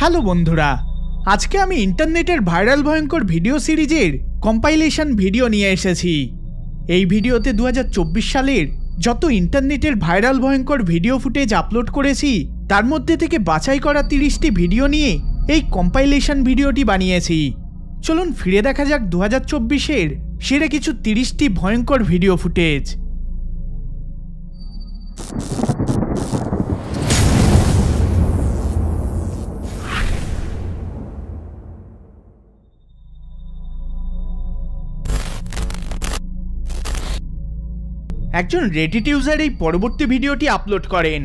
Hello বন্ধুরা, আজকে আমি ইন্টারনেটের ভাইরাল ভয়ঙ্কর ভিডিও সিরিজের কম্পাইলেশন ভিডিও নিয়ে এসেছি। এই ভিডিওতে 2024 সালের যত ইন্টারনেটের ভাইরাল ভয়ঙ্কর ভিডিও ফুটেজ আপলোড করেছি তার মধ্যে থেকে বাছাই করা 30টি ভিডিও নিয়ে এই কম্পাইলেশন ভিডিওটি বানিয়েছি। চলুন ফিরে দেখা যাক 2024-এর সেরা কিছু 30টি ভয়ঙ্কর ভিডিও ফুটেজ। একজন রেডিট ইউজার এই পরবর্তী ভিডিওটি আপলোড করেন,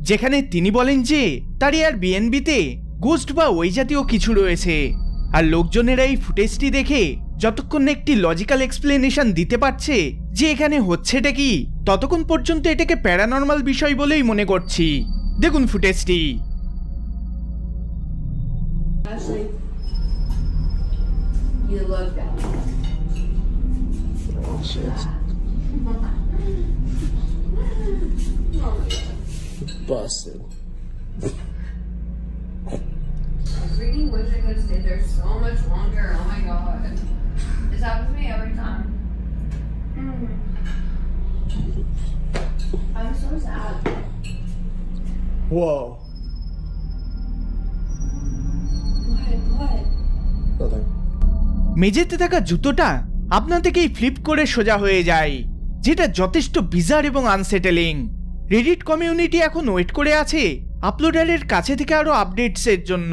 যেখানে তিনি বলেন যে তার এয়ারবিএনবিতে গোস্ট বা ওই জাতীয় কিছু রয়েছে, আর লোকজনেরা এই ফুটেজটি দেখে যতক্ষণ না একটি লজিক্যাল এক্সপ্লেনেশন দিতে পারছে যে এখানে হচ্ছেটা কি, ততক্ষণ পর্যন্ত এটাকে প্যারানর্মাল বিষয় বলেই মনে করছি। দেখুন ফুটেজটি। Busted. I freaking wish I could stay there so much longer. Oh my god. This happens to me every time. I'm so sad. Whoa. What? Nothing. মেঝেতে থাকা জুতোটা আপনা থেকেই ফ্লিপ করে সোজা হয়ে যায়, যেটা যথেষ্ট বিজার এবং আনসেটেলিং। রেডিট কমিউনিটি এখন ওয়েট করে আছে আপলোডারের কাছে থেকে আরো আপডেটসের জন্য।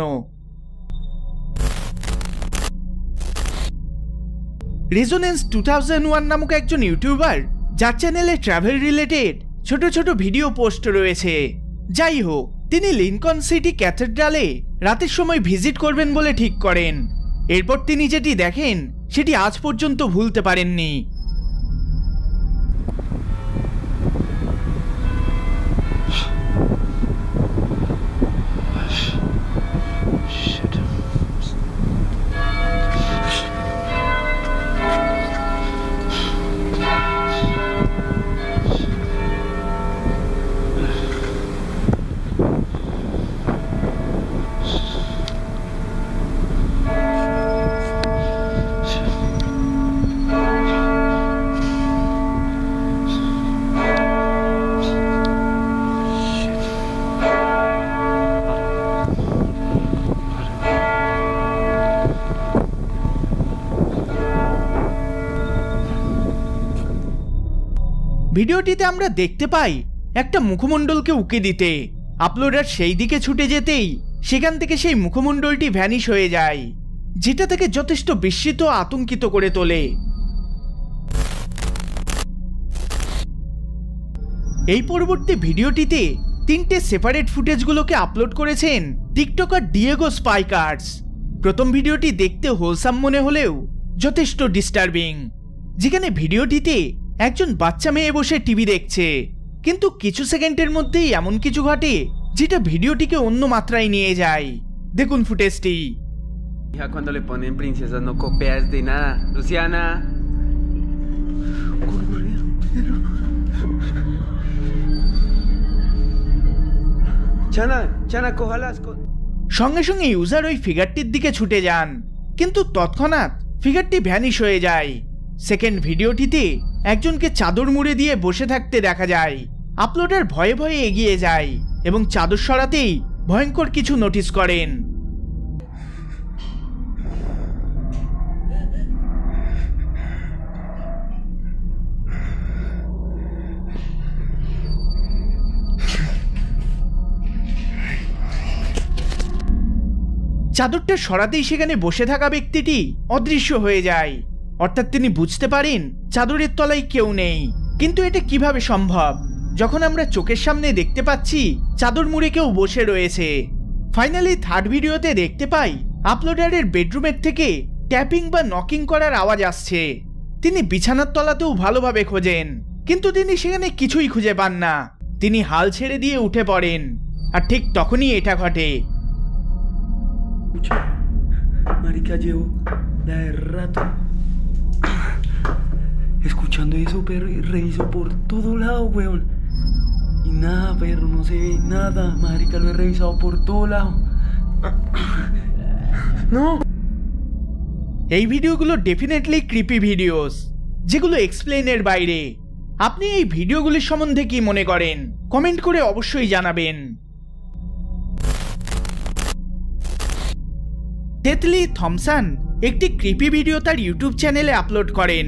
রেজোনেন্স 2001 নামক একজন ইউটিউবার, যার চ্যানেলে ট্রাভেল রিলেটেড ছোট ছোট ভিডিও পোস্ট রয়েছে। যাই হোক, তিনি লিনকন সিটি ক্যাথেড্রালে রাতের সময় ভিজিট করবেন বলে ঠিক করেন। এরপর তিনি যেটি দেখেন সেটি আজ পর্যন্ত ভুলতে পারেননি। ভিডিওটিতে আমরা দেখতে পাই একটা মুখমণ্ডলকে উকি দিতে। আপলোডার সেই দিকে ছুটে যেতেই সেখান থেকে সেই মুখমণ্ডলটি ভ্যানিশ হয়ে যায়, যেটা তাকে যথেষ্ট বিস্মিত ও আতঙ্কিত করে তোলে। এই পরবর্তী ভিডিওটিতে 3টে সেপারেট ফুটেজগুলোকে আপলোড করেছেন টিকটকার ডিয়েগো স্পাইকার্স। প্রথম ভিডিওটি দেখতে হোলসাম মনে হলেও যথেষ্ট ডিস্টার্বিং, যেখানে ভিডিওটিতে একজন বাচ্চা মেয়ে বসে টিভি দেখছে, কিন্তু কিছু সেকেন্ডের মধ্যেই এমন কিছু ঘটে যেটা ভিডিওটিকে অন্য মাত্রায় নিয়ে যায়। দেখুন ফুটেজটি। Hija, cuando le ponen princesas no copias de nada. Luciana. Chana, coja las cosas. সঙ্গে সঙ্গে ইউজার ওই ফিগারটির দিকে ছুটে যান, কিন্তু তৎক্ষণাৎ ফিগারটি ভ্যানিশ হয়ে যায়। সেকেন্ড ভিডিওটিতে একজনকে চাদর মুড়ে দিয়ে বসে থাকতে দেখা যায়। আপলোডার ভয়ে ভয়ে এগিয়ে যায় এবং চাদর সরাতেই ভয়ঙ্কর কিছু নোটিস করেন। চাদরটা সরাতেই সেখানে বসে থাকা ব্যক্তিটি অদৃশ্য হয়ে যায়, অর্থাৎ তিনি বুঝতে পারেন চাদরের তলায় কেউ নেই। কিন্তু এটা কিভাবে সম্ভব যখন আমরা চোখের সামনে দেখতে পাচ্ছি চাদর মুড়ে কেউ বসে রয়েছে। ফাইনালি থার্ড ভিডিওতে দেখতে পাই আপলোডারের বেডরুমের থেকে ট্যাপিং বা নকিং করার আওয়াজ আসছে। তিনি বিছানার তলাতেও ভালোভাবে খোঁজেন, কিন্তু তিনি সেখানে কিছুই খুঁজে পান না। তিনি হাল ছেড়ে দিয়ে উঠে পড়েন, আর ঠিক তখনই এটা ঘটে। Marica, llevo de rato escuchando eso, perro, y reviso por todo lado, weón. Y nada, perro, no se ve nada, marica, lo he revisado por todo lado. No. এই ভিডিওগুলো ডেফিনেটলি ক্রিপি ভিডিওস, যেগুলো এক্সপ্লেনের বাইরে। আপনি এই ভিডিওগুলির সম্বন্ধে কি মনে করেন কমেন্ট করে অবশ্যই জানাবেন। টেথলি থমসন একটি ক্রিপি ভিডিও তার ইউটিউব চ্যানেলে আপলোড করেন,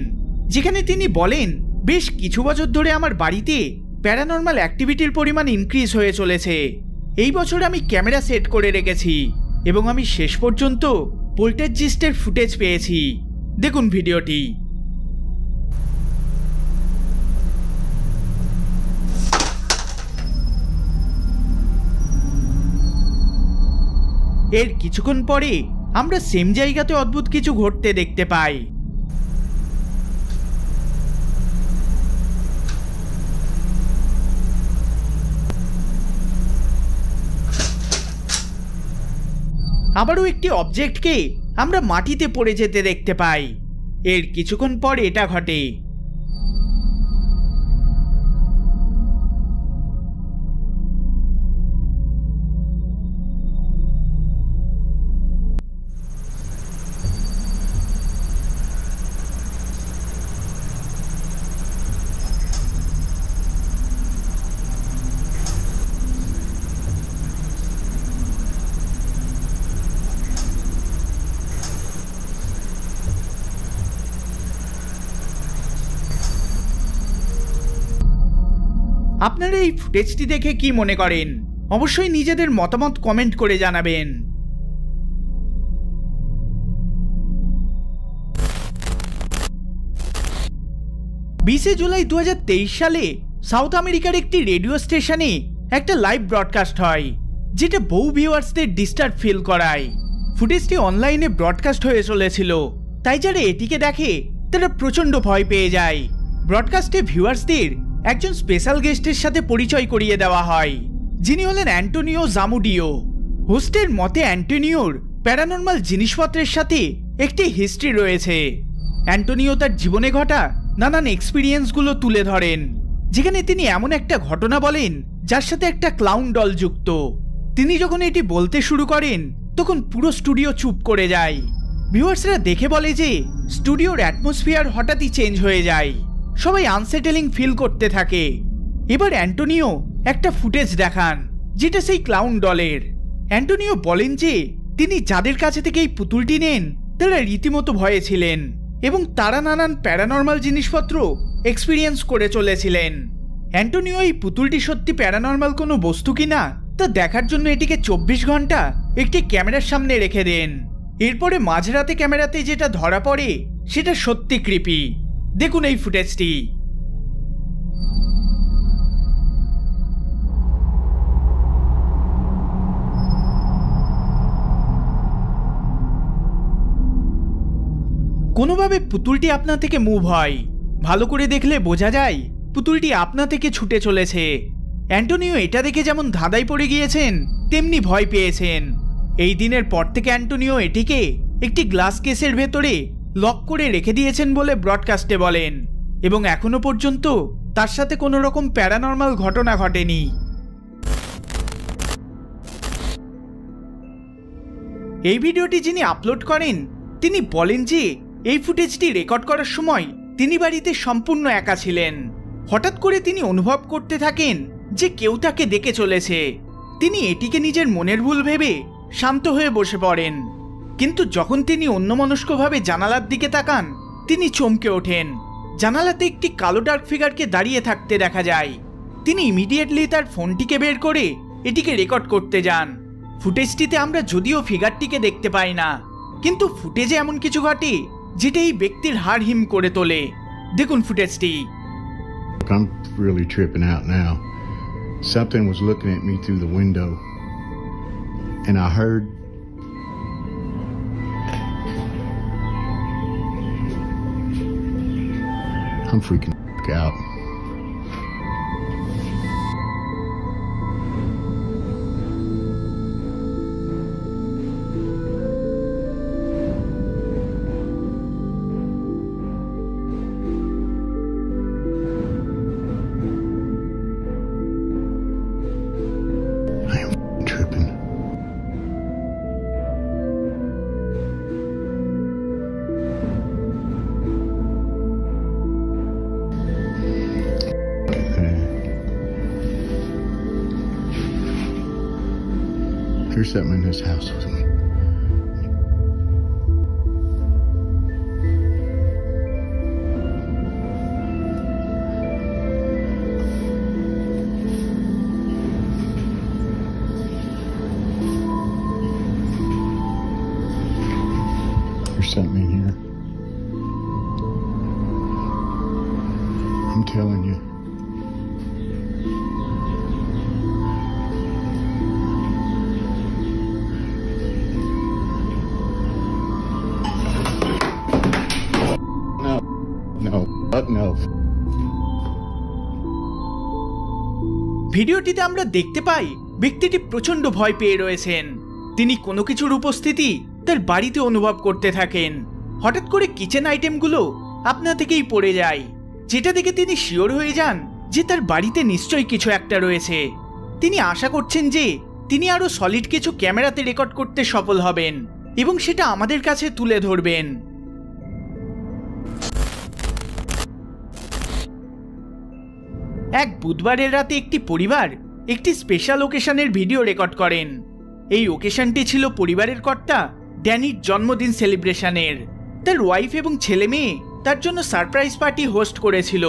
যেখানে তিনি বলেন, বেশ কিছু বছর ধরে আমার বাড়িতে প্যারানর্মাল অ্যাক্টিভিটির পরিমাণ ইনক্রিজ হয়ে চলেছে। এই বছর আমি ক্যামেরা সেট করে রেখেছি এবং আমি শেষ পর্যন্ত পোল্টারজিস্টের ফুটেজ পেয়েছি। দেখুন ভিডিওটি। এর কিছুক্ষণ পরে আমরা সেম জায়গাতে অদ্ভুত কিছু ঘটতে দেখতে পাই। আবারও একটি অবজেক্টকে আমরা মাটিতে পড়ে যেতে দেখতে পাই। এর কিছুক্ষণ পর এটা ঘটে। আপনারা এই ফুটেজটি দেখে কি মনে করেন অবশ্যই নিজেদের মতামত কমেন্ট করে জানাবেন। 20 জুলাই 2023 সালে সাউথ আমেরিকার একটি রেডিও স্টেশনে একটা লাইভ ব্রডকাস্ট হয়, যেটা বহু ভিউয়ার্সদের ডিস্টার্ব ফিল করায়। ফুটেজটি অনলাইনে ব্রডকাস্ট হয়ে চলেছিল, তাই যারা এটিকে দেখে তারা প্রচণ্ড ভয় পেয়ে যায়। ব্রডকাস্টে ভিউয়ার্সদের একজন স্পেশাল গেস্টের সাথে পরিচয় করিয়ে দেওয়া হয়, যিনি হলেন অ্যান্টোনিও জামুডিও। হোস্টের মতে অ্যান্টোনিওর প্যারানর্মাল জিনিসপত্রের সাথে একটি হিস্ট্রি রয়েছে। অ্যান্টোনিও তার জীবনে ঘটা নানান এক্সপিরিয়েন্সগুলো তুলে ধরেন, যেখানে তিনি এমন একটা ঘটনা বলেন যার সাথে একটা ক্লাউন ডল যুক্ত। তিনি যখন এটি বলতে শুরু করেন তখন পুরো স্টুডিও চুপ করে যায়। ভিউয়ার্সরা দেখে বলে যে স্টুডিওর অ্যাটমসফিয়ার হঠাৎই চেঞ্জ হয়ে যায়, সবাই আনসেটেলিং ফিল করতে থাকে। এবার অ্যান্টোনিও একটা ফুটেজ দেখান, যেটা সেই ক্লাউন ডলের। অ্যান্টোনিও বলেন যে তিনি যাদের কাছে থেকে এই পুতুলটি নেন তারা রীতিমতো ভয়ে ছিলেন এবং তারা নানান প্যারানর্মাল জিনিসপত্র এক্সপিরিয়েন্স করে চলেছিলেন। অ্যান্টোনিও এই পুতুলটি সত্যি প্যারানর্মাল কোনো বস্তু কিনা তা দেখার জন্য এটিকে 24 ঘন্টা একটি ক্যামেরার সামনে রেখে দেন। এরপরে মাঝরাতে ক্যামেরাতে যেটা ধরা পড়ে সেটা সত্যি ক্রিপি। দেখুন এই ফুটেজটি। কোনোভাবে পুতুলটি আপনা থেকে মুভ হয়, ভালো করে দেখলে বোঝা যায় পুতুলটি আপনা থেকে ছুটে চলেছে। অ্যান্টোনিও এটা দেখে যেমন ধাঁধায় পড়ে গিয়েছেন তেমনি ভয় পেয়েছেন। এই দিনের পর থেকে অ্যান্টোনিও এটিকে একটি গ্লাস কেসের ভেতরে লক করে রেখে দিয়েছেন বলে ব্রডকাস্টে বলেন, এবং এখনো পর্যন্ত তার সাথে কোনো রকম প্যারানর্মাল ঘটনা ঘটেনি। এই ভিডিওটি যিনি আপলোড করেন তিনি বলেন যে এই ফুটেজটি রেকর্ড করার সময় তিনি বাড়িতে সম্পূর্ণ একা ছিলেন। হঠাৎ করে তিনি অনুভব করতে থাকেন যে কেউ তাকে দেখে চলেছে। তিনি এটিকে নিজের মনের ভুল ভেবে শান্ত হয়ে বসে পড়েন, কিন্তু যখন তিনি অন্যমনস্কভাবে জানালার দিকে তাকান তিনি চমকে ওঠেন। জানালাতে একটি কালো ডার্ক ফিগারকে দাঁড়িয়ে থাকতে দেখা যায়। তিনি ইমিডিয়েটলি তার ফোনটিকে বের করে এটিকে রেকর্ড করতে যান। ফুটেজটিতে আমরা যদিও ফিগারটিকে দেখতে পাই না, কিন্তু ফুটেজে এমন কিছু ঘটে যেটা এই ব্যক্তির হাড় হিম করে তোলে। দেখুন ফুটেজটি। I'm really tripping out now. Something was looking at me through the window, and I heard I'm freaking out. I am tripping. There's something in this house with me. There's something in here. I'm telling you. No. ভিডিওটিতে আমরা দেখতে পাই ব্যক্তিটি প্রচন্ড ভয় পেয়ে রয়েছেন। তিনি কোনো কিছুর উপস্থিতি তার বাড়িতে অনুভব করতে থাকেন। হঠাৎ করে কিচেন আইটেমগুলো আপনা থেকেই পড়ে যায়, যেটা দেখে তিনি শিওর হয়ে যান যে তার বাড়িতে নিশ্চয়ই কিছু একটা রয়েছে। তিনি আশা করছেন যে তিনি আরো সলিড কিছু ক্যামেরাতে রেকর্ড করতে সফল হবেন এবং সেটা আমাদের কাছে তুলে ধরবেন। এক বুধবারের রাতে একটি পরিবার একটি স্পেশাল ওকেশনের ভিডিও রেকর্ড করেন। এই ওকেশনটি ছিল পরিবারের কর্তা ড্যানির জন্মদিন সেলিব্রেশনের। তার ওয়াইফ এবং ছেলে মেয়ে তার জন্য সারপ্রাইজ পার্টি হোস্ট করেছিল,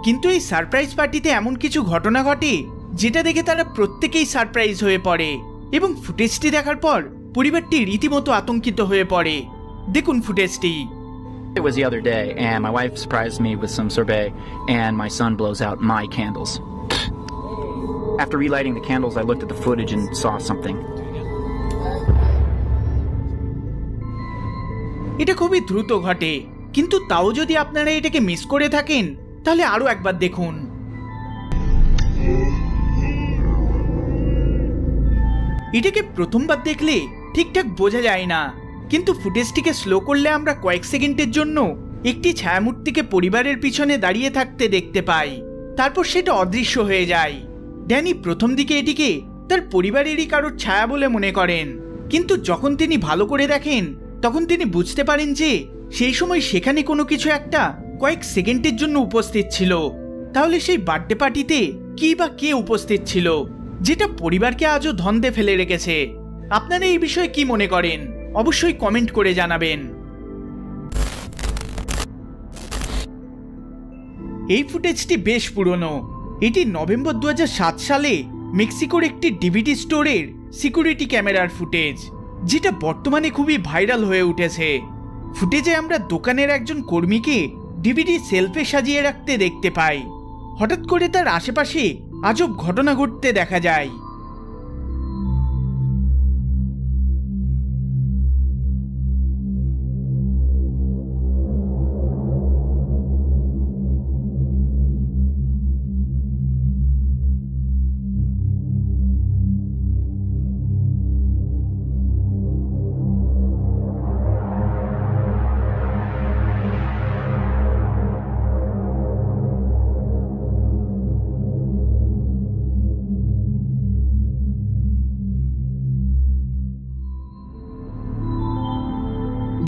কিন্তু এই সারপ্রাইজ পার্টিতে এমন কিছু ঘটনা ঘটে যেটা দেখে তারা প্রত্যেকেই সারপ্রাইজ হয়ে পড়ে এবং ফুটেজটি দেখার পর পরিবারটি রীতিমতো আতঙ্কিত হয়ে পড়ে। দেখুন ফুটেজটি। It was the other day, and my wife surprised me with some sorbet, and my son blows out my candles. After relighting the candles, I looked at the footage and saw something. এটা খুবই দ্রুত ঘটে, কিন্তু তাও যদি আপনারা এটাকে miss করে থাকেন তাহলে আরো একবার দেখুন। এটাকে প্রথমবার দেখলে ঠিকঠাক বোঝা যায় না, কিন্তু ফুটেজটিকে স্লো করলে আমরা কয়েক সেকেন্ডের জন্য একটি ছায়ামূর্তিকে পরিবারের পিছনে দাঁড়িয়ে থাকতে দেখতে পাই। তারপর সেটা অদৃশ্য হয়ে যায়। ড্যানি প্রথম দিকে এটিকে তার পরিবারেরই কারোর ছায়া বলে মনে করেন, কিন্তু যখন তিনি ভালো করে দেখেন তখন তিনি বুঝতে পারেন যে সেই সময় সেখানে কোনো কিছু একটা কয়েক সেকেন্ডের জন্য উপস্থিত ছিল। তাহলে সেই বার্থডে পার্টিতে কি বা কে উপস্থিত ছিল যেটা পরিবারকে আজও ধন্দে ফেলে রেখেছে? আপনারা এই বিষয়ে কি মনে করেন অবশ্যই কমেন্ট করে জানাবেন। এই ফুটেজটি বেশ পুরনো। এটি নভেম্বর 2007 সালে মেক্সিকোর একটি ডিভিডি স্টোরের সিকিউরিটি ক্যামেরার ফুটেজ, যেটা বর্তমানে খুবই ভাইরাল হয়ে উঠেছে। ফুটেজে আমরা দোকানের একজন কর্মীকে ডিভিডি সেলফে সাজিয়ে রাখতে দেখতে পাই। হঠাৎ করে তার আশেপাশে আজব ঘটনা ঘটতে দেখা যায়।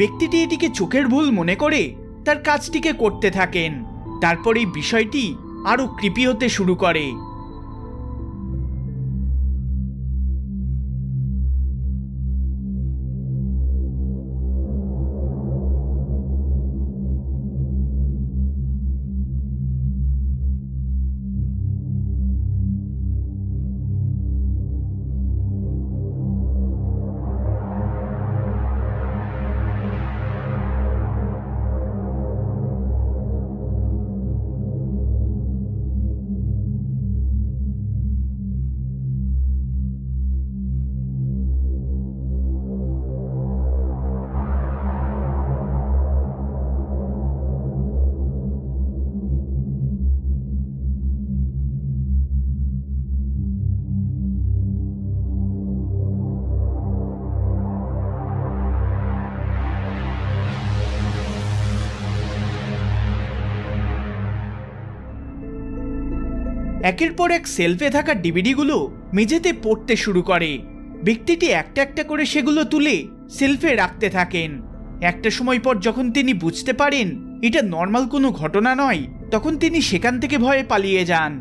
ব্যক্তিটি এটিকে চোখের ভুল মনে করে তার কাজটিকে করতে থাকেন। তারপর এই বিষয়টি আরো ক্রিপি হতে শুরু করে। একের পর এক সেলফে থাকা ডিভিডিগুলো মেঝেতে পড়তে শুরু করে। ব্যক্তিটি একটা একটা করে সেগুলো তুলে সেলফে রাখতে থাকেন। একটা সময় পর যখন তিনি বুঝতে পারেন এটা নর্মাল কোনো ঘটনা নয়, তখন তিনি সেখান থেকে ভয়ে পালিয়ে যান।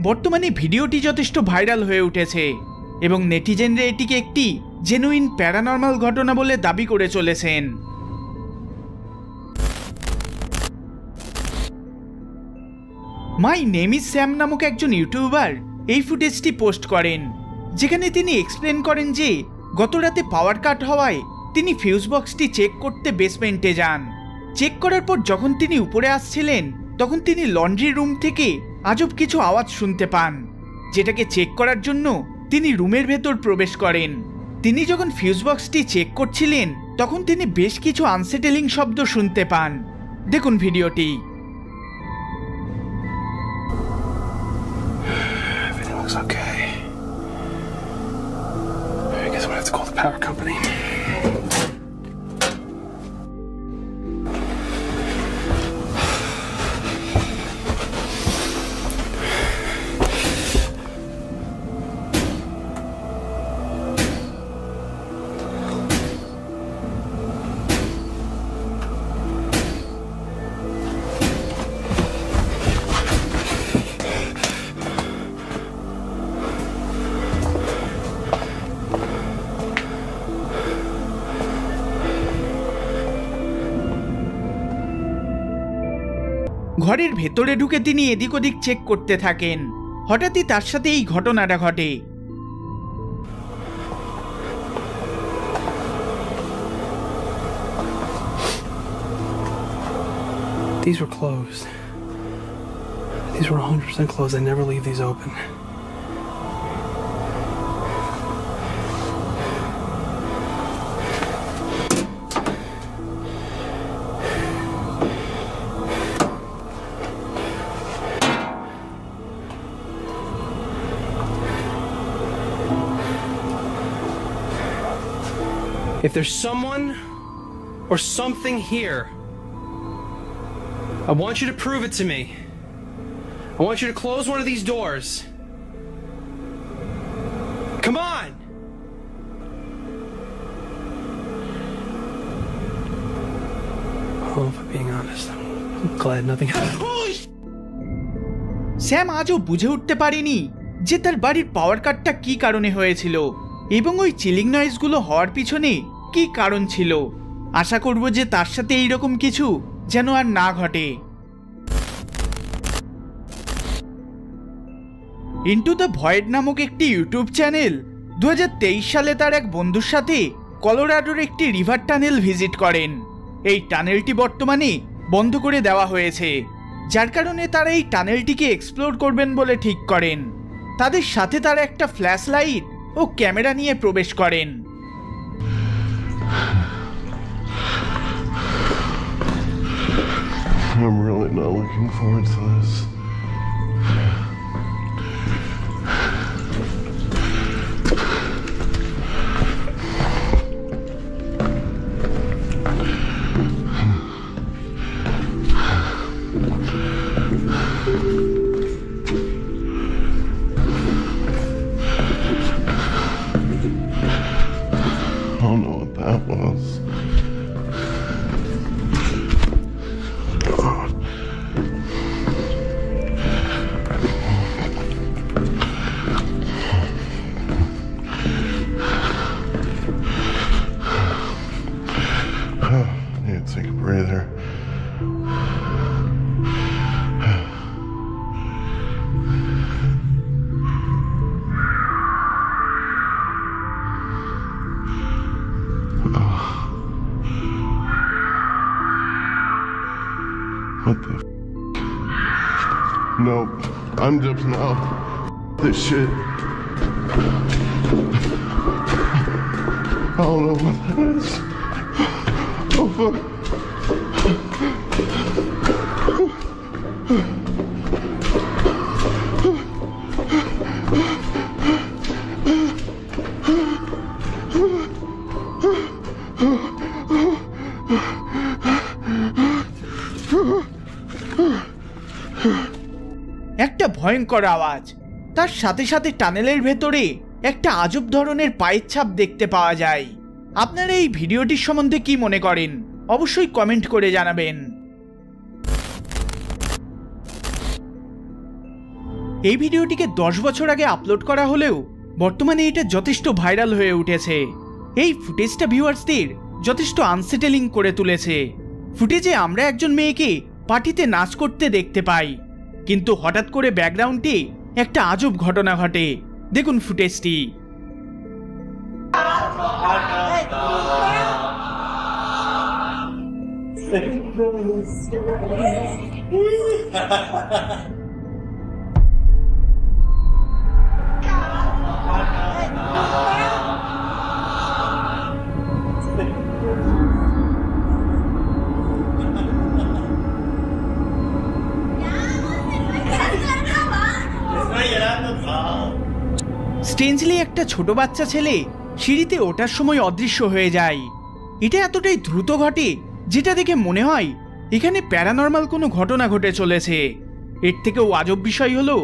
বর্তমানে ভিডিওটি যথেষ্ট ভাইরাল হয়ে উঠেছে। এবং নেটিজেনরা এটিকে একটি জেনুইন প্যারানর্মাল ঘটনা বলে দাবি করে চলেছেন। মাই নেম ইজ স্যাম নামক একজন ইউটিউবার এই ফুটেজটি পোস্ট করেন, যেখানে তিনি এক্সপ্লেন করেন যে গত রাতে পাওয়ার কাট হওয়ায় তিনি ফিউজ বক্সটি চেক করতে বেসমেন্টে যান। চেক করার পর যখন তিনি উপরে আসছিলেন তখন তিনি লন্ড্রি রুম থেকে আজব কিছু আওয়াজ শুনতে পান, যেটাকে চেক করার জন্য তিনি রুমের ভেতর প্রবেশ করেন। তিনি যখন ফিউজ বক্সটি চেক করছিলেন তখন তিনি বেশ কিছু আনসেটেলিং শব্দ শুনতে পান। দেখুন ভিডিওটি। Everything looks okay. I guess we'll have to call the power company. ঘরের ভেতরে ঢুকে তিনি এদিক ওদিক চেক করতে থাকেন। হঠাৎই তার সাথে এই ঘটনাটা ঘটে। These were closed. These were 100% closed. I never leave these open. If there's someone or something here, I want you to prove it to me. I want you to close one of these doors. Come on! Oh, if I'm being honest, I'm glad nothing happened. Sam আজও বুঝে উঠতে পারেনি যে তার বাড়ির পাওয়ার কাটটা কি কারণে হয়েছিল এবং ওই চিলিং নয়েজগুলো হওয়ার পিছনে কি কারণ ছিল। আশা করব যে তার সাথে এইরকম কিছু যেন আর না ঘটে। ইনটু দ্য ভয়েড নামক একটি ইউটিউব চ্যানেল 2023 সালে তার এক বন্ধুর সাথে কলোরাডোর একটি রিভার টানেল ভিজিট করেন। এই টানেলটি বর্তমানে বন্ধ করে দেওয়া হয়েছে, যার কারণে তারা এই টানেলটিকে এক্সপ্লোর করবেন বলে ঠিক করেন। তাদের সাথে তারা একটা ফ্ল্যাশ লাইট ও ক্যামেরা নিয়ে প্রবেশ করেন। I'm really not looking forward to this. I don't know what that was. Need to take a breather. What the f? Nope. I'm dipping out. This shit. I don't know what that is. Oh fuck. একটা ভয়ঙ্কর আওয়াজ, তার সাথে সাথে টানেলের ভেতরে একটা আজব ধরনের পায়ের ছাপ দেখতে পাওয়া যায়। আপনারা এই ভিডিওটির সম্বন্ধে কি মনে করেন অবশ্যই কমেন্ট করে জানাবেন। এই ভিডিওটিকে 10 বছর আগে আপলোড করা হলেও বর্তমানে এটা যথেষ্ট ভাইরাল হয়ে উঠেছে। এই ফুটেজটা ভিউয়ার্সদের যথেষ্ট আনসেটেলিং করে তুলেছে। ফুটেজে আমরা একজন মেয়েকে পার্টিতে নাচ করতে দেখতে পাই, কিন্তু হঠাৎ করে ব্যাকগ্রাউন্ডে একটা আজব ঘটনা ঘটে। দেখুন ফুটেজটি। স্ট্রেঞ্জলি একটা ছোট বাচ্চা ছেলে সিঁড়িতে ওঠার সময় অদৃশ্য হয়ে যায়। এটা এতটাই দ্রুত ঘটে যেটা দেখে মনে হয় এখানে প্যারানর্মাল কোনো ঘটনা ঘটে চলেছে। এর থেকেও আজব বিষয় হলো,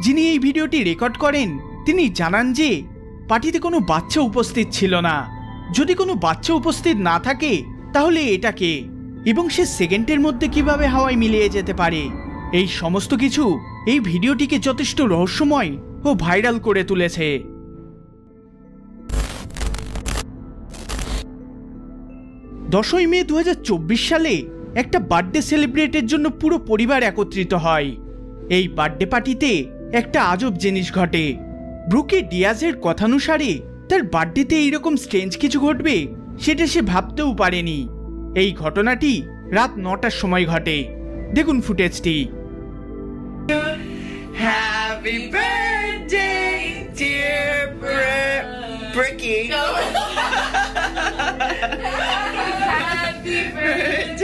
যিনি এই ভিডিওটি রেকর্ড করেন তিনি জানান যে পার্টিতে কোনো বাচ্চা উপস্থিত ছিল না। যদি কোনো বাচ্চা উপস্থিত না থাকে তাহলে এটা কে, এবং সে সেকেন্ডের মধ্যে কিভাবে হাওয়ায় মিলিয়ে যেতে পারে। এই সমস্ত কিছু এই ভিডিওটিকে যথেষ্ট রহস্যময় ও ভাইরাল করে তুলেছে। 10ই মে 2024 সালে একটা বার্থডে সেলিব্রেটের জন্য পুরো পরিবার একত্রিত হয়। এই বার্থডে পার্টিতে একটা আজব জিনিস ঘটে। ব্রুকি ডিয়াজের কথানুসারে তার বার্থডেতে এইরকম স্ট্রেঞ্জ কিছু ঘটবে সেটা সে ভাবতেও পারেনি। এই ঘটনাটি রাত 9টার সময় ঘটে। দেখুন ফুটেজটি। Happy birthday, dear Bricky. Happy birthday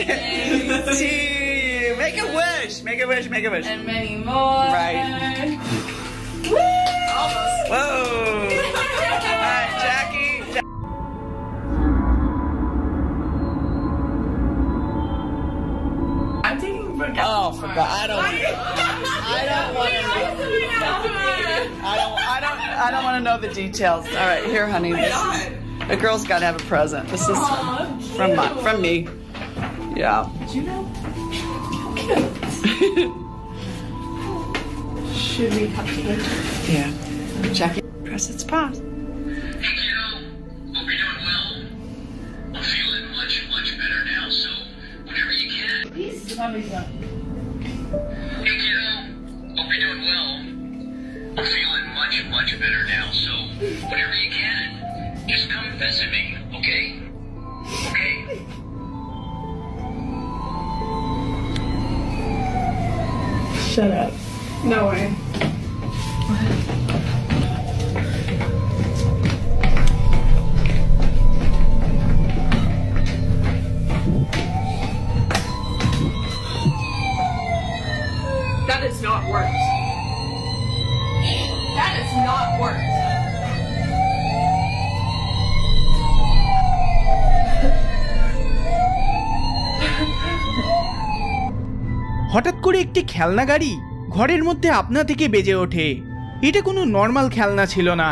To you. Make a wish. Make a wish. Make a wish. and many more. Right. Almost. Whoa. All right, Jackie. I'm taking Brooke. Oh, for God! I don't want to know the details. All right, here, honey. The girl's got to have a present. This is from me. Yeah. Did you know? Should we cut to the Yeah. Jackie, press its pause. Hey, kiddo. Hope you're doing well. I'm feeling much, much better now, so whenever you can. Please? Hey, kiddo. Hope you're doing well. I'm feeling much, much better now, so whenever you can, just come visit me, okay? Okay? Shut up. No way. That is not worked. That is not worked. হঠাৎ করে একটি খেলনা গাড়ি ঘরের মধ্যে আপনা থেকে বেজে ওঠে। এটা কোনো নর্মাল খেলনা ছিল না,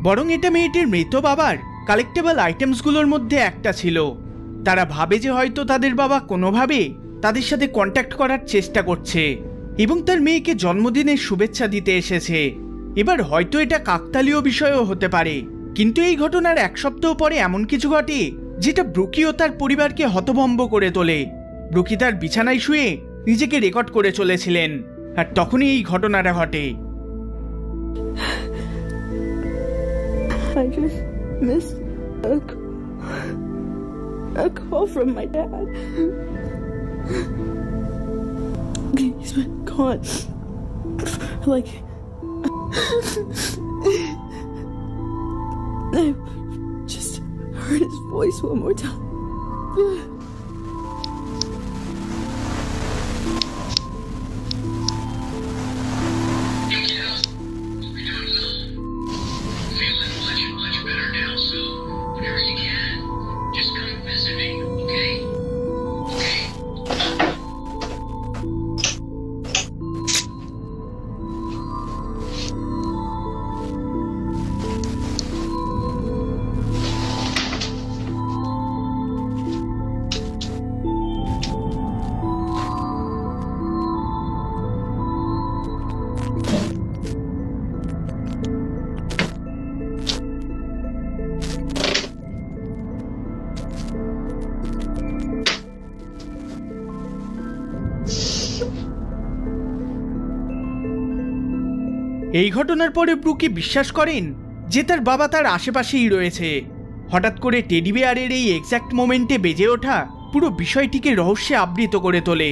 বরং এটা মেয়েটির মৃত বাবার কালেক্টেবল আইটেমসগুলোর মধ্যে একটা ছিল। তারা ভাবে যে হয়তো তাদের বাবা কোনোভাবে তাদের সাথে কন্ট্যাক্ট করার চেষ্টা করছে এবং তার মেয়েকে জন্মদিনের শুভেচ্ছা দিতে এসেছে। এবার হয়তো এটা কাকতালীয় বিষয়ও হতে পারে, কিন্তু এই ঘটনার এক সপ্তাহ পরে এমন কিছু ঘটে যেটা ব্রুকি ও তার পরিবারকে হতভম্ব করে তোলে। ব্রুকি তার বিছানায় শুয়ে নিজেকে রেকর্ড করে চলেছিলেন, আর তখনই এই ঘটনাটা ঘটে। I just missed a call from my dad. He's been gone. Like, I just heard his voice one more time. এই ঘটনার পরে ব্রুকি বিশ্বাস করেন যে তার বাবা তার আশেপাশেই রয়েছে। হঠাৎ করে টেডি বেয়ারের এই এক্স্যাক্ট মোমেন্টে বেজে ওঠা পুরো বিষয়টিকে রহস্যে আবৃত করে তোলে।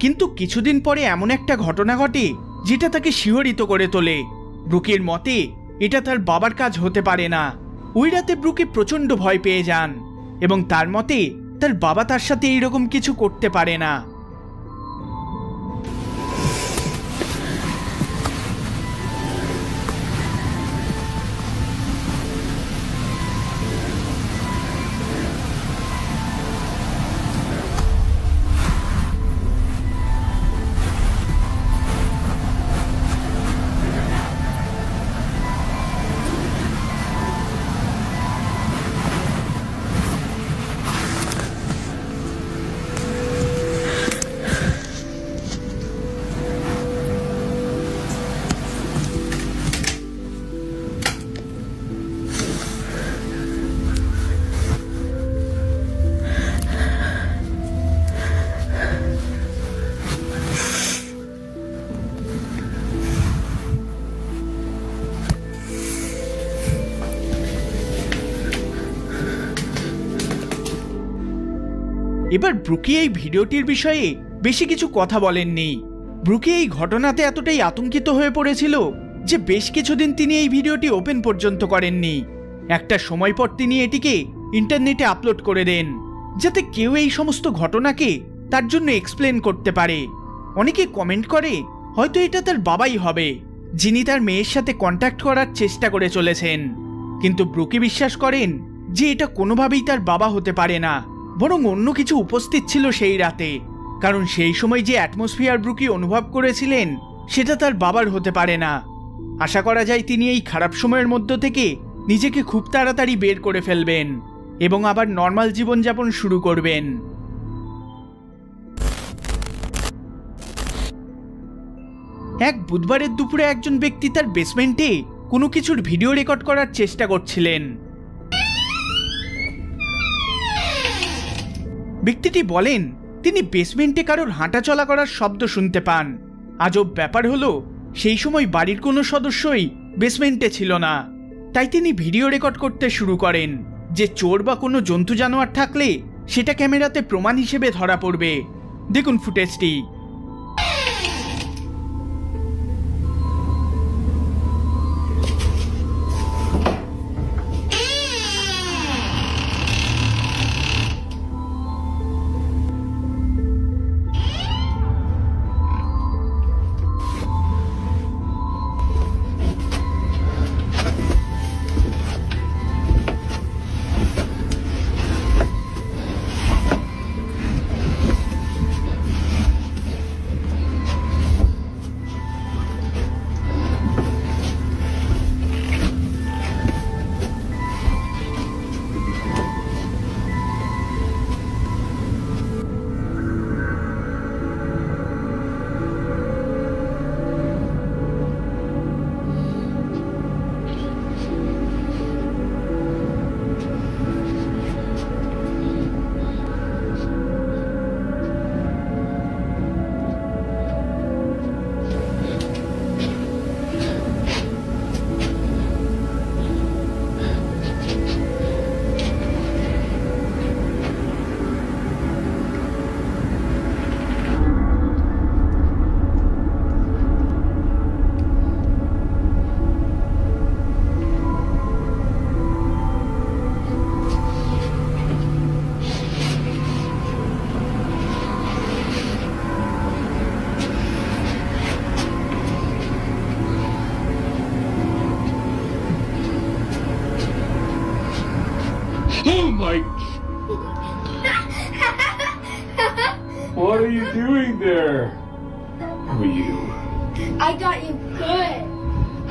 কিন্তু কিছুদিন পরে এমন একটা ঘটনা ঘটে যেটা তাকে শিহরিত করে তোলে। ব্রুকির মতে এটা তার বাবার কাজ হতে পারে না। ওই রাতে ব্রুকি প্রচণ্ড ভয় পেয়ে যান এবং তার মতে তার বাবা তার সাথে এইরকম কিছু করতে পারে না। এবার ব্রুকি এই ভিডিওটির বিষয়ে বেশি কিছু কথা বলেননি। ব্রুকি এই ঘটনাতে এতটাই আতঙ্কিত হয়ে পড়েছিল যে বেশ কিছুদিন তিনি এই ভিডিওটি ওপেন পর্যন্ত করেননি। একটা সময় পর তিনি এটিকে ইন্টারনেটে আপলোড করে দেন যাতে কেউ এই সমস্ত ঘটনাকে তার জন্য এক্সপ্লেন করতে পারে। অনেকে কমেন্ট করে হয়তো এটা তার বাবাই হবে যিনি তার মেয়ের সাথে কন্ট্যাক্ট করার চেষ্টা করে চলেছেন, কিন্তু ব্রুকি বিশ্বাস করেন যে এটা কোনোভাবেই তার বাবা হতে পারে না, বরং অন্য কিছু উপস্থিত ছিল সেই রাতে। কারণ সেই সময় যে অ্যাটমসফিয়ার ব্রুকি অনুভব করেছিলেন সেটা তার বাবার হতে পারে না। আশা করা যায় তিনি এই খারাপ সময়ের মধ্য থেকে নিজেকে খুব তাড়াতাড়ি বের করে ফেলবেন এবং আবার নর্মাল জীবনযাপন শুরু করবেন। এক বুধবারের দুপুরে একজন ব্যক্তি তার বেসমেন্টে কোনো কিছুর ভিডিও রেকর্ড করার চেষ্টা করছিলেন। ব্যক্তিটি বলেন তিনি বেসমেন্টে কারোর হাঁটাচলা করার শব্দ শুনতে পান। আজব ব্যাপার হলো সেই সময় বাড়ির কোনো সদস্যই বেসমেন্টে ছিল না। তাই তিনি ভিডিও রেকর্ড করতে শুরু করেন যে চোর বা কোনো জন্তু জানোয়ার থাকলে সেটা ক্যামেরাতে প্রমাণ হিসেবে ধরা পড়বে। দেখুন ফুটেজটি। Oh my... What are you doing there? Who are you? I got you good.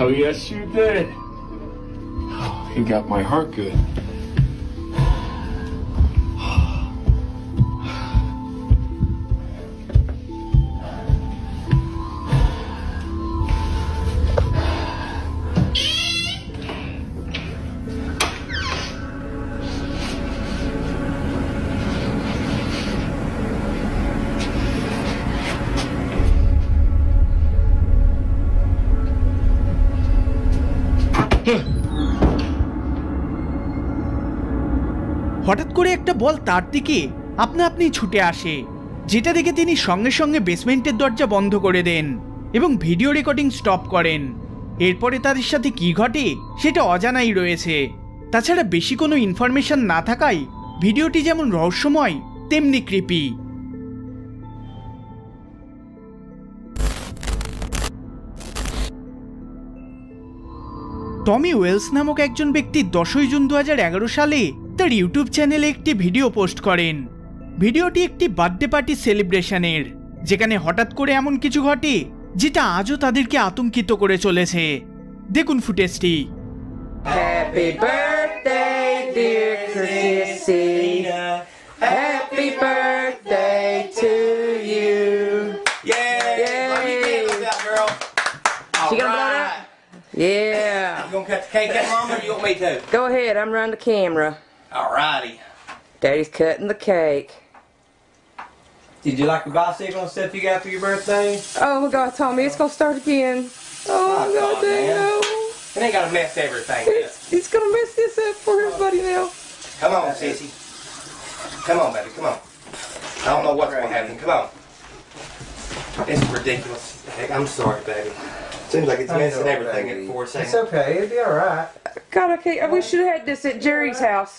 Oh, yes, you did. Oh, you got my heart good. হঠাৎ করে একটা বল তার দিকে আপনা আপনি ছুটে আসে, যেটা দেখে তিনি সঙ্গে সঙ্গে বেসমেন্টের দরজা বন্ধ করে দেন এবং ভিডিও রেকর্ডিং স্টপ করেন। এরপরে তাদের সাথে কি ঘটে সেটা অজানাই রয়েছে। তাছাড়া বেশি কোনো ইনফরমেশন না থাকায় ভিডিওটি যেমন রহস্যময় তেমনি ক্রিপি। টমি ওয়েলস নামক একজন ব্যক্তি 10 জুন 2011 সালে তার ইউটিউব চ্যানেলে একটি ভিডিও পোস্ট করেন। ভিডিওটি একটি বার্থডে পার্টি সেলিব্রেশনের, যেখানে হঠাৎ করে এমন কিছু ঘটে যেটা আজও তাদেরকে আতঙ্কিত করে চলেছে। দেখুন ফুটেজটি। Happy birthday, dear Chrissy. Happy birthday to you. Yeah. Let me candles out, girl. She gonna blow it out? Yeah. You gonna cut the cake out, Mama, or you want me to? Go ahead, I'm running the camera. Alrighty. Daddy's cutting the cake. Did you like the bicycle and stuff you got for your birthday? Oh my God, Tommy, it's gonna start again. Oh my God, Dano. It ain't gotta mess everything up. He's gonna mess this up for everybody now. Come on, sissy. Come on, baby, come on. I don't know what's gonna happen. Come on. It's ridiculous. Heck, I'm sorry, baby. Seems like it's messing everything up for a second. It's okay, it'll be alright. God, we should have had this at Jerry's house.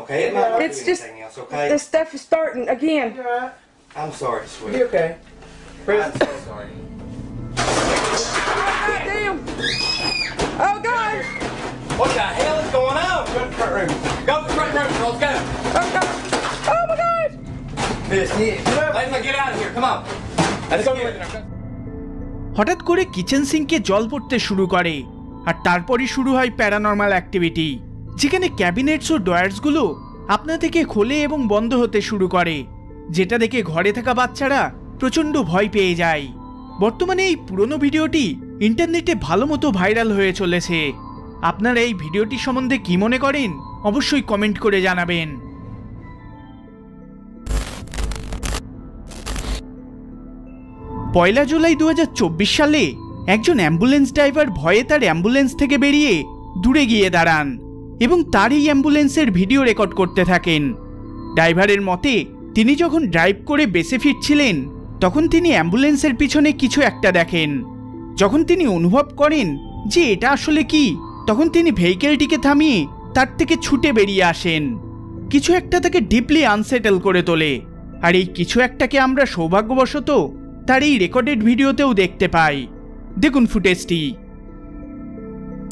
Okay, it might not It's do just anything else, okay? this stuff is starting again. I'm sorry, sweetie. You okay? I'm so sorry. God damn! Oh God! What the hell is going on? Go to the front room. Go to the front room, girls, go. Oh God! Oh my God! Let's get out of here, come on. Let's go. হঠাৎ করে kitchen সিঙ্কে জল পড়তে শুরু করে, আর তারপরই শুরু হয় paranormal activity, যেখানে ক্যাবিনেটস ও ডয়ার্সগুলো আপনা থেকে খোলে এবং বন্ধ হতে শুরু করে, যেটা দেখে ঘরে থাকা বাচ্চারা প্রচণ্ড ভয় পেয়ে যায়। বর্তমানে এই পুরনো ভিডিওটি ইন্টারনেটে ভালো মতো ভাইরাল হয়ে চলেছে। আপনারা এই ভিডিওটি সম্বন্ধে কি মনে করেন অবশ্যই কমেন্ট করে জানাবেন। 1 জুলাই 2024 সালে একজন অ্যাম্বুলেন্স ড্রাইভার ভয়ে তার অ্যাম্বুলেন্স থেকে বেরিয়ে দূরে গিয়ে দাঁড়ান এবং তার এই অ্যাম্বুলেন্সের ভিডিও রেকর্ড করতে থাকেন। ড্রাইভারের মতে তিনি যখন ড্রাইভ করে বেসে ফিরছিলেন তখন তিনি অ্যাম্বুলেন্সের পিছনে কিছু একটা দেখেন। যখন তিনি অনুভব করেন যে এটা আসলে কি, তখন তিনি ভেহিকেলটিকে থামিয়ে তার থেকে ছুটে বেরিয়ে আসেন। কিছু একটা তাকে ডিপলি আনসেটেল করে তোলে, আর এই কিছু একটাকে আমরা সৌভাগ্যবশত তার এই রেকর্ডেড ভিডিওতেও দেখতে পাই। দেখুন ফুটেজটি।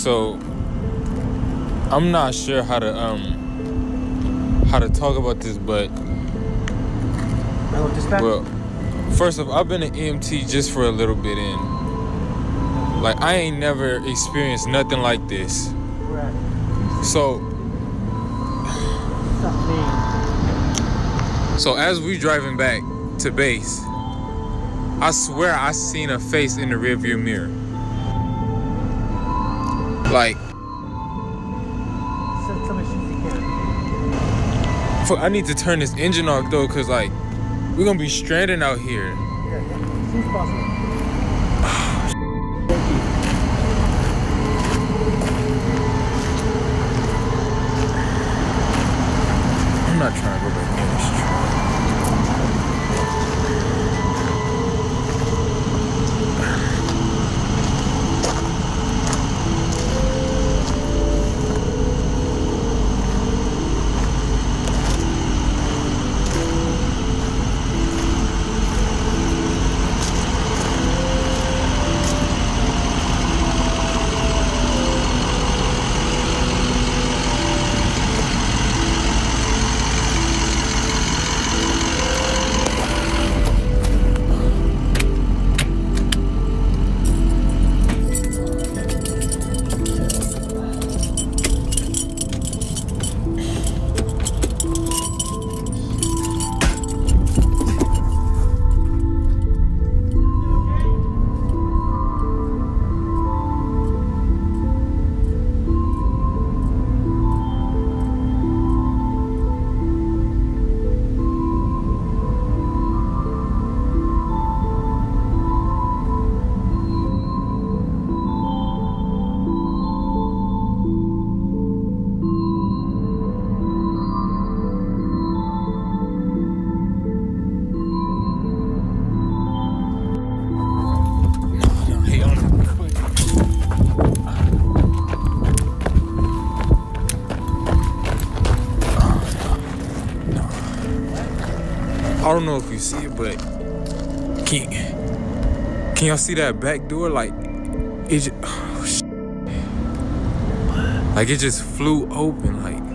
So I'm not sure how to talk about this, but well, first off, I've been an EMT just for a little bit, and like I ain't never experienced nothing like this. So as we driving back to base, I swear I seen a face in the rearview mirror. Like, I need to turn this engine off though, cause like we're gonna be stranded out here. I'm not trying to go back in this truck. I don't know if you see it, but can y'all see that back door? Like it just, oh, shit. Like it just flew open. Like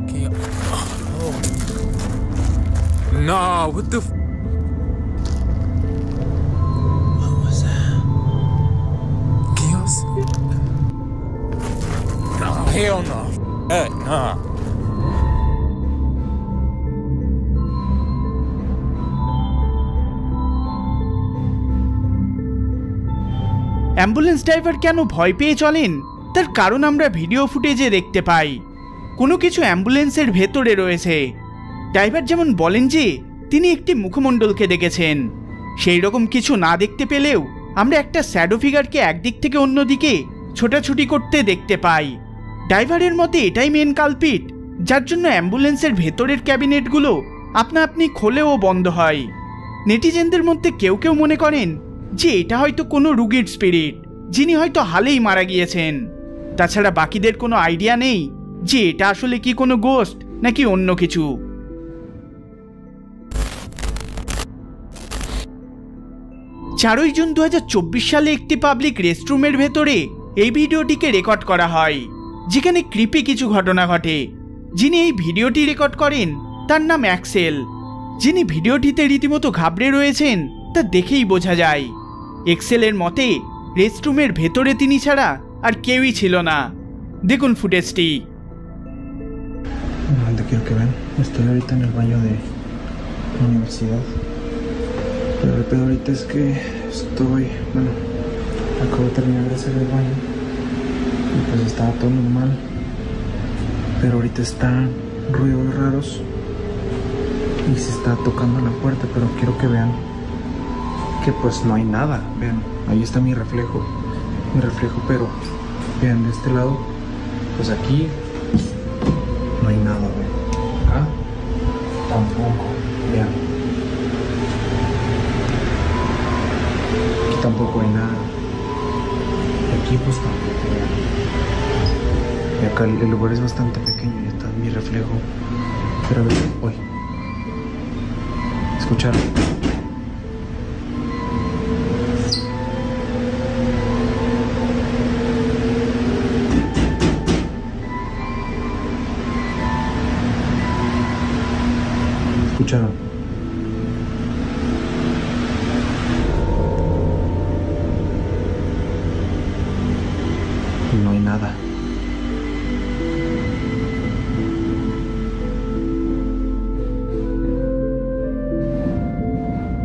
can y'all, oh. Nah, what the what was that? Can y'all see it? Nah, hell no. Nah. Ambulance driver কেন ভয় পেয়ে চলেন তার কারণ আমরা video ফুটেজে দেখতে পাই। কোনো কিছু অ্যাম্বুলেন্সের ভেতরে রয়েছে। ড্রাইভার যেমন বলেন যে তিনি একটি মুখমণ্ডলকে দেখেছেন, সেই রকম কিছু না দেখতে পেলেও আমরা একটা শ্যাডো ফিগারকে একদিক থেকে অন্যদিকে ছোটাছুটি করতে দেখতে পাই। ড্রাইভারের মতে এটাই মেন কালপিট, যার জন্য অ্যাম্বুলেন্সের ভেতরের ক্যাবিনেটগুলো আপনা আপনি খোলে ও বন্ধ হয়। নেটিজেনদের মধ্যে কেউ কেউ মনে করেন যে এটা হয়তো কোনো রুগীর স্পিরিট, যিনি হয়তো হালেই মারা গিয়েছেন। তাছাড়া বাকিদের কোনো আইডিয়া নেই যে এটা আসলে কি কোনো গোস্ট নাকি অন্য কিছু। 4 জুন 2024 সালে একটি পাবলিক রেস্টরুমের ভেতরে এই ভিডিওটিকে রেকর্ড করা হয়, যেখানে ক্রিপি কিছু ঘটনা ঘটে। যিনি এই ভিডিওটি রেকর্ড করেন তার নাম অ্যাক্সেল। যিনি ভিডিওটিতে রীতিমতো ঘাবড়ে রয়েছেন তা দেখেই বোঝা যায়। এক্সেলের মতে রেস্টরুমের ভেতরে তিনি ছাড়া আর কেউই ছিল না। দেখুন ফুটেজটি। Te quiero que vean. Estoy ahorita en el baño de la universidad. Pero el pedo ahorita es que acabo de terminar de hacer el baño. Y pues estaba todo normal. Pero ahorita están ruidos raros. Y se está tocando la puerta, pero quiero que vean que pues no hay nada. Vean, ahí está mi reflejo, pero vean de este lado, pues aquí no hay nada, vean. Acá tampoco, vean. Aquí tampoco hay nada. Aquí pues tampoco, vean. Y acá el lugar es bastante pequeño y está mi reflejo. Pero a ver, hoy. ¿Escucharon? ¿Escucharon? No hay nada.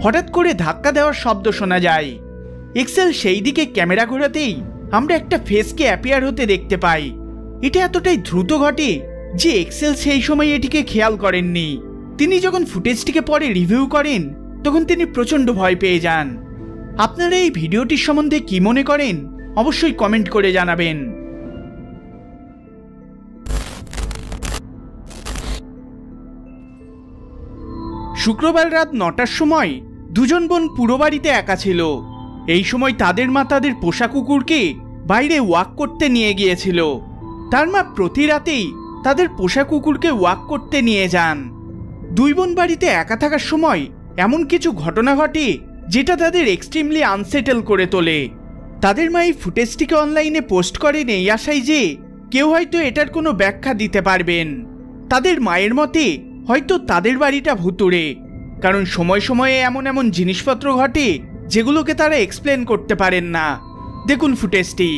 হঠাৎ করে ধাক্কা দেওয়ার শব্দ শোনা যায়। Excel সেই দিকে camera ঘোরাতেই আমরা একটা ফেসকে অ্যাপিয়ার হতে দেখতে পাই। এটা এতটাই দ্রুত ঘটে যে এক্সেল সেই সময় এটিকে খেয়াল করেননি। তিনি যখন ফুটেজটিকে পরে রিভিউ করেন তখন তিনি প্রচণ্ড ভয় পেয়ে যান। আপনারা এই ভিডিওটির সম্বন্ধে কি মনে করেন অবশ্যই কমেন্ট করে জানাবেন। শুক্রবার রাত 9টার সময় দুজন বোন পুরো বাড়িতে একা ছিল। এই সময় তাদের মা তাদের পোষা কুকুরকে বাইরে ওয়াক করতে নিয়ে গিয়েছিল। তার মা প্রতি রাতেই তাদের পোষা কুকুরকে ওয়াক করতে নিয়ে যান। দুই বোন বাড়িতে একা থাকার সময় এমন কিছু ঘটনা ঘটে যেটা তাদের এক্সট্রিমলি আনসেটেল করে তোলে। তাদের মা এই ফুটেজটিকে অনলাইনে পোস্ট করেন এই আশায় যে কেউ হয়তো এটার কোনো ব্যাখ্যা দিতে পারবেন। তাদের মায়ের মতে হয়তো তাদের বাড়িটা ভুতুড়ে, কারণ সময় সময়ে এমন জিনিসপত্র ঘটে যেগুলোকে তারা এক্সপ্লেন করতে পারেন না। দেখুন ফুটেজটি।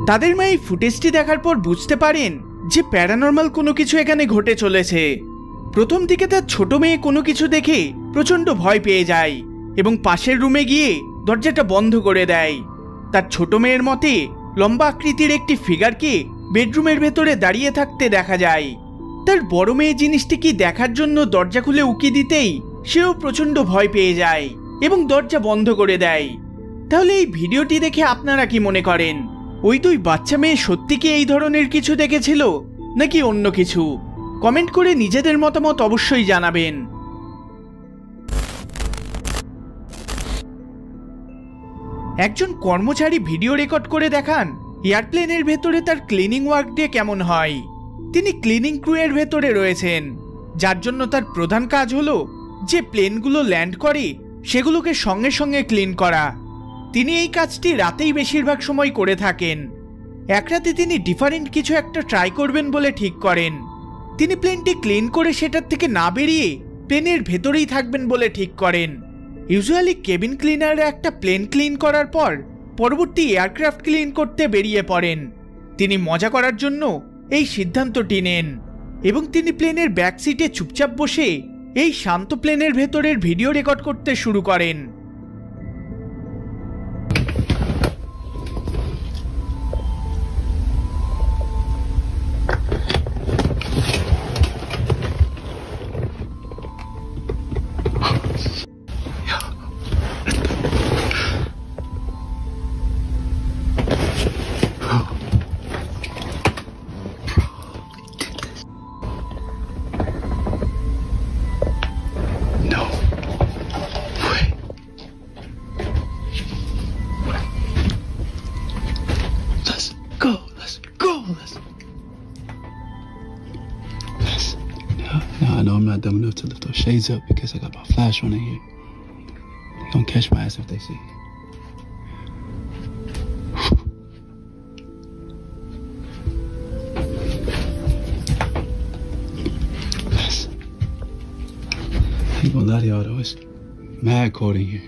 তাদের মা এই ফুটেজটি দেখার পর বুঝতে পারেন যে প্যারানর্মাল কোনো কিছু এখানে ঘটে চলেছে। প্রথম দিকে তার ছোট মেয়ে কোনো কিছু দেখে প্রচণ্ড ভয় পেয়ে যায় এবং পাশের রুমে গিয়ে দরজাটা বন্ধ করে দেয়। তার ছোট মেয়ের মতে লম্বা আকৃতির একটি ফিগারকে বেডরুমের ভেতরে দাঁড়িয়ে থাকতে দেখা যায়। তার বড় মেয়ে জিনিসটি কি দেখার জন্য দরজা খুলে উকি দিতেই সেও প্রচণ্ড ভয় পেয়ে যায় এবং দরজা বন্ধ করে দেয়। তাহলে এই ভিডিওটি দেখে আপনারা কি মনে করেন? ওই দুই বাচ্চা মেয়ে সত্যি কি এই ধরনের কিছু দেখেছিল নাকি অন্য কিছু? কমেন্ট করে নিজেদের মতামত অবশ্যই জানাবেন। একজন কর্মচারী ভিডিও রেকর্ড করে দেখান এয়ারপ্লেনের ভেতরে তার ক্লিনিং ওয়ার্ক ডে কেমন হয়। তিনি ক্লিনিং ক্রু এর ভেতরে রয়েছেন, যার জন্য তার প্রধান কাজ হলো যে প্লেনগুলো ল্যান্ড করে সেগুলোকে সঙ্গে সঙ্গে ক্লিন করা। তিনি এই কাজটি রাতেই বেশিরভাগ সময় করে থাকেন। এক রাতে তিনি ডিফারেন্ট কিছু একটা ট্রাই করবেন বলে ঠিক করেন। তিনি প্লেনটি ক্লিন করে সেটার থেকে না বেরিয়ে প্লেনের ভেতরেই থাকবেন বলে ঠিক করেন। ইউজুয়ালি কেবিন ক্লিনাররা একটা প্লেন ক্লিন করার পর পরবর্তী এয়ারক্রাফট ক্লিন করতে বেরিয়ে পড়েন। তিনি মজা করার জন্য এই সিদ্ধান্তটি নেন এবং তিনি প্লেনের ব্যাক সিটে চুপচাপ বসে এই শান্ত প্লেনের ভেতরের ভিডিও রেকর্ড করতে শুরু করেন। I know I'm not dumb enough to lift those shades up because I got my flash on in here. They gonna catch my ass if they see. I ain't gonna lie to y'all though, it's mad cold in here.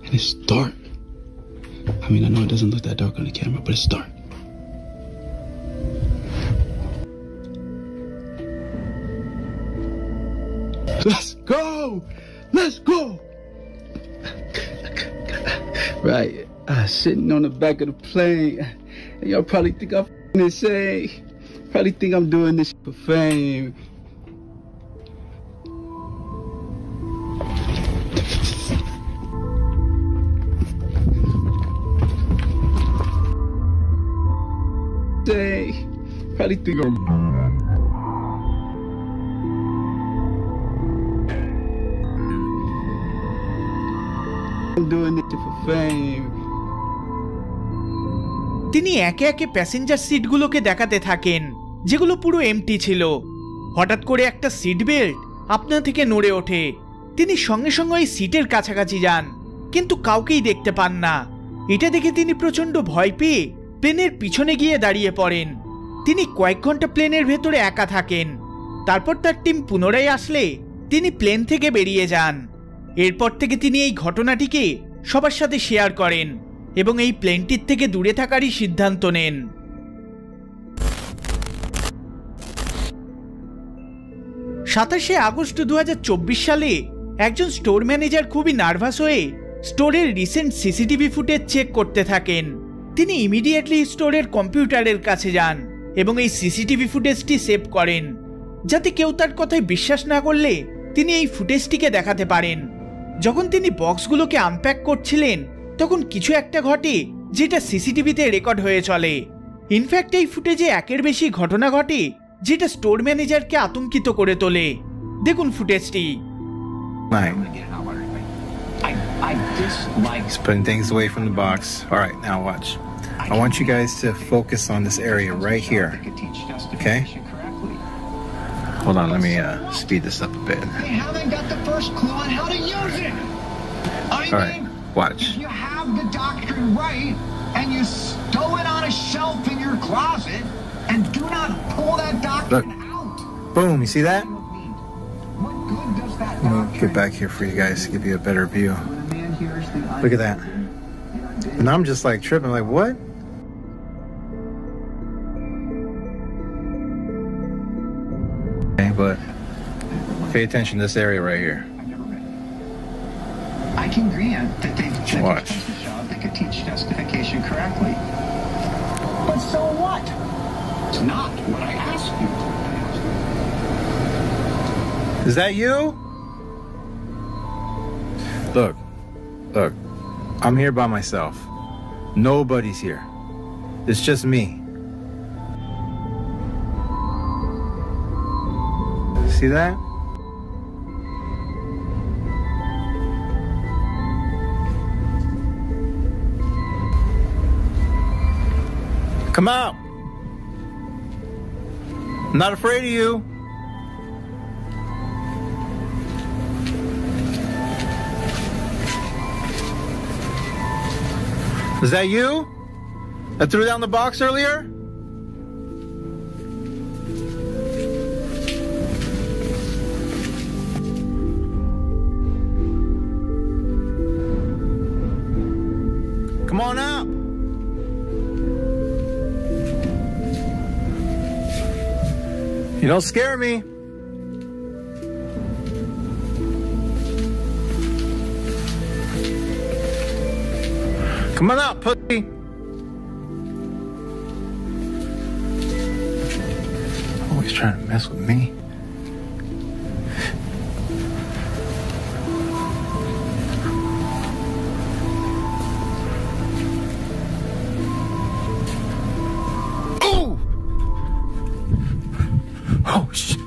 And it's dark. I mean, I know it doesn't look that dark on the camera, but it's dark. Let's go! Let's go! Right, sitting on the back of the plane. And y'all probably think I'm insane. Probably think I'm doing this for fame. Probably think I'm doing it for fame. তিনি একে একে passenger সিটগুলোকে দেখাতে থাকেন যেগুলো পুরো MT ছিল। হঠাৎ করে একটা সিট বেল্ট আপনা থেকে নড়ে ওঠে। তিনি সঙ্গে সঙ্গে ওই সিটের কাছাকাছি যান কিন্তু কাউকেই দেখতে পান না। এটা দেখে তিনি প্রচন্ড ভয় পেয়ে প্লেনের পিছনে গিয়ে দাঁড়িয়ে পড়েন। তিনি কয়েক ঘন্টা প্লেনের ভেতরে একা থাকেন। তারপর তার টিম পুনরায় আসলে তিনি প্লেন থেকে বেরিয়ে যান। এরপর থেকে তিনি এই ঘটনাটিকে সবার সাথে শেয়ার করেন এবং এই প্লেনটির থেকে দূরে থাকারই সিদ্ধান্ত নেন। 27 আগস্ট 2024 সালে একজন স্টোর ম্যানেজার খুবই নার্ভাস হয়ে স্টোরের রিসেন্ট সিসিটিভি ফুটেজ চেক করতে থাকেন। তিনি ইমিডিয়েটলি স্টোরের কম্পিউটারের কাছে যান এবং এই সিসিটিভি ফুটেজটি সেভ করেন, যাতে কেউ তার কথায় বিশ্বাস না করলে তিনি এই ফুটেজটিকে দেখাতে পারেন। যখন তিনি বক্সগুলোকে আনপ্যাক করছিলেন তখন কিছু একটা ঘটে যেটা সিসিটিভিতে রেকর্ড হয়ে চলে। ইনফ্যাক্ট এই ফুটেজে একের বেশি ঘটনা ঘটে যেটা স্টোর ম্যানেজারকে আতঙ্কিত করে তোলে। দেখুন ফুটেজটি। He's putting things away from the box. All right, now watch. I want you guys to focus on this area right here. Okay? Hold on, let me speed this up a bit. They haven't got the first clue on how to use it. All right, watch. If you have the doctrine right and you stow it on a shelf in your closet and do not pull that doctrine out. Boom, you see that? What good does that I'm gonna get back here for you guys to give you a better view. Look at that. And I'm just like tripping, like, what? but pay attention to this area right here. I can grant that they Watch. the job, they could teach justification correctly. But so what? It's not what I asked you. Is that you? Look, I'm here by myself. Nobody's here. It's just me. See that? Come out. I'm not afraid of you. Is that you? I threw down the box earlier? Come on out. You don't scare me. Come on out, pussy. Always trying to mess with me. Ooh! Oh, shit.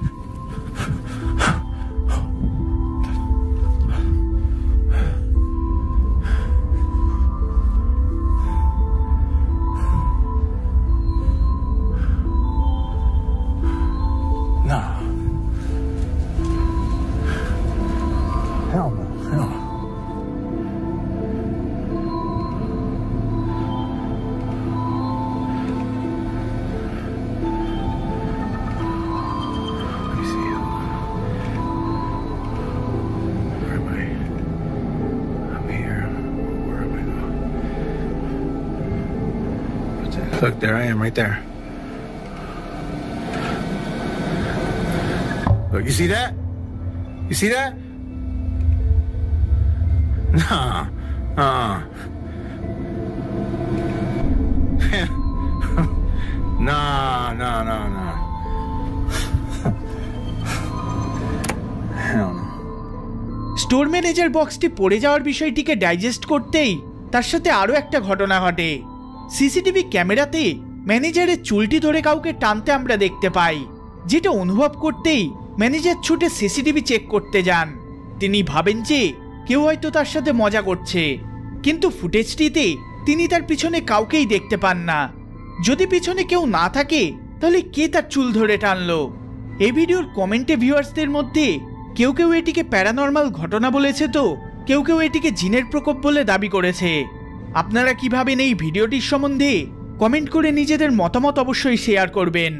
Look, there I am, right there. Look, you see that? You see that? Nah. Nah. Hell no. Store manager বক্সটি পড়ে যাওয়ার বিষয়টিকে digest করতেই তার সাথে আরও একটা ঘটনা ঘটে। সিসিটিভি ক্যামেরাতে ম্যানেজারের চুলটি ধরে কাউকে টানতে আমরা দেখতে পাই, যেটা অনুভব করতেই ম্যানেজার ছুটে সিসিটিভি চেক করতে যান। তিনি ভাবেন যে কেউ হয়তো তার সাথে মজা করছে, কিন্তু ফুটেজটিতে তিনি তার পিছনে কাউকেই দেখতে পান না। যদি পিছনে কেউ না থাকে তাহলে কে তার চুল ধরে টানলো? এই ভিডিওর কমেন্টে ভিউয়ার্সদের মধ্যে কেউ কেউ এটিকে প্যারানর্মাল ঘটনা বলেছে, তো কেউ কেউ এটিকে জিনের প্রকোপ বলে দাবি করেছে। আপনারা কি ভাবেন এই ভিডিওটির সম্বন্ধে কমেন্ট করে নিজেদের মতামত অবশ্যই শেয়ার করবেন।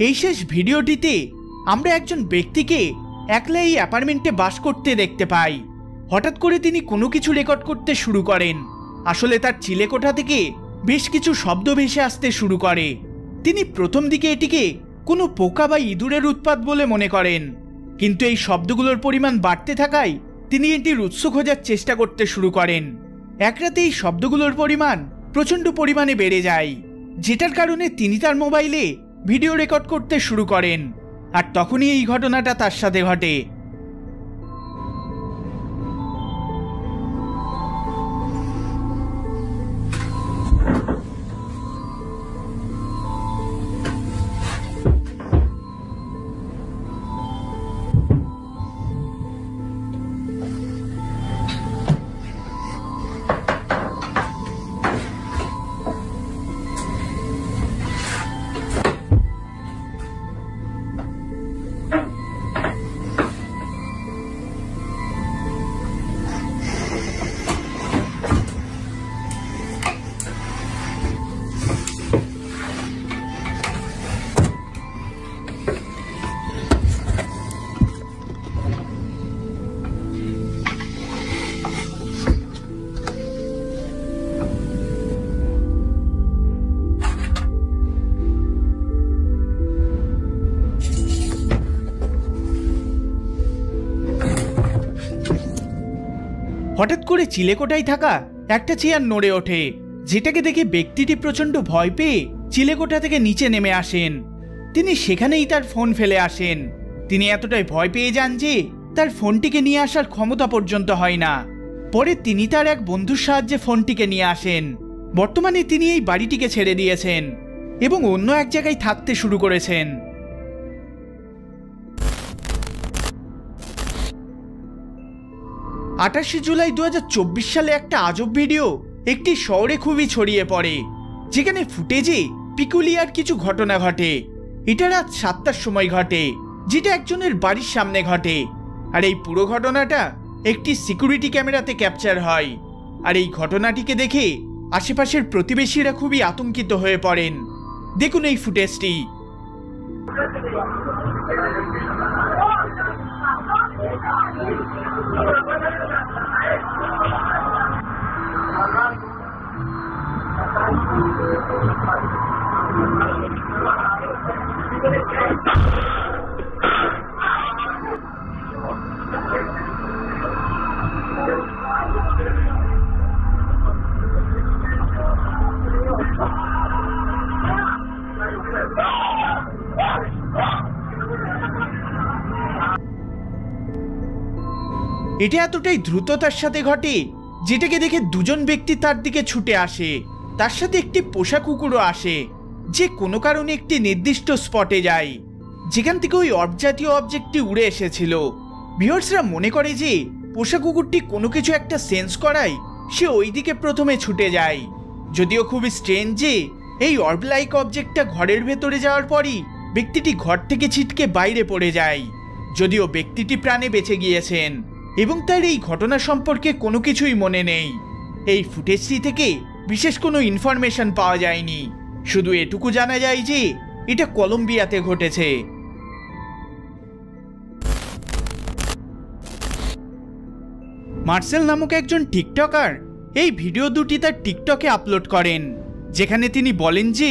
এই শেষ ভিডিওটিতে আমরা একজন ব্যক্তিকে একলা এই অ্যাপার্টমেন্টে বাস করতে দেখতে পাই। হঠাৎ করে তিনি কোনো কিছু রেকর্ড করতে শুরু করেন। আসলে তার চিলেকোঠা থেকে বেশ কিছু শব্দ ভেসে আসতে শুরু করে। তিনি প্রথম দিকে এটিকে কোনো পোকা বা ইঁদুরের উৎপাত বলে মনে করেন, কিন্তু এই শব্দগুলোর পরিমাণ বাড়তে থাকায় তিনি এটির উৎস খোঁজার চেষ্টা করতে শুরু করেন। এক রাতে এই শব্দগুলোর পরিমাণ প্রচণ্ড পরিমাণে বেড়ে যায়, যেটার কারণে তিনি তার মোবাইলে ভিডিও রেকর্ড করতে শুরু করেন। আর তখনই এই ঘটনাটা তার সাথে ঘটে। হঠাৎ করে চিলেকোঠায় থাকা একটা চেয়ার নড়ে ওঠে, যেটাকে দেখে ব্যক্তিটি প্রচন্ড ভয় পেয়ে চিলেকোঠা থেকে নিচে নেমে আসেন। তিনি সেখানেই তার ফোন ফেলে আসেন। তিনি এতটাই ভয় পেয়ে যান যে তার ফোনটিকে নিয়ে আসার ক্ষমতা পর্যন্ত হয় না। পরে তিনি তার এক বন্ধুর সাহায্যে ফোনটিকে নিয়ে আসেন। বর্তমানে তিনি এই বাড়িটিকে ছেড়ে দিয়েছেন এবং অন্য এক জায়গায় থাকতে শুরু করেছেন। 28 জুলাই 2024 সালে একটা আজব ভিডিও একটি শহরে খুবই ছড়িয়ে পড়ে, যেখানে ফুটেজে পিকুলিয়ার কিছু ঘটনা ঘটে। এটা রাত 7টার সময় ঘটে, যেটা একজনের বাড়ির সামনে ঘটে। আর এই পুরো ঘটনাটা একটি সিকিউরিটি ক্যামেরাতে ক্যাপচার হয়। আর এই ঘটনাটিকে দেখে আশেপাশের প্রতিবেশীরা খুবই আতঙ্কিত হয়ে পড়েন। দেখুন এই ফুটেজটি। এটা এতটাই দ্রুততার সাথে ঘটে যেটাকে দেখে দুজন ব্যক্তি তার দিকে ছুটে আসে। তার সাথে একটি পোষা কুকুরও আসে, যে কোনো কারণে একটি নির্দিষ্ট স্পটে যায় যেখান থেকে ওই অর্ব জাতীয় অবজেক্টটি উড়ে এসেছিল। ভিউয়ার্সরা মনে করে যে পোষা কুকুরটি কোনো কিছু একটা সেন্স করায় সে ওই দিকে প্রথমে ছুটে যায়। যদিও খুবই স্ট্রেঞ্জ যে এই অর্ব লাইক অবজেক্টটা ঘরের ভেতরে যাওয়ার পরই ব্যক্তিটি ঘর থেকে ছিটকে বাইরে পড়ে যায়। যদিও ব্যক্তিটি প্রাণে বেঁচে গিয়েছেন এবং তার এই ঘটনা সম্পর্কে কোনো কিছুই মনে নেই। এই ফুটেজটি থেকে বিশেষ কোনো ইনফরমেশন পাওয়া যায়নি, শুধু এটুকু জানা যায় যে এটা কলম্বিয়াতে ঘটেছে। মার্সেল নামক একজন টিকটকার এই ভিডিও দুটি তার টিকটকে আপলোড করেন, যেখানে তিনি বলেন যে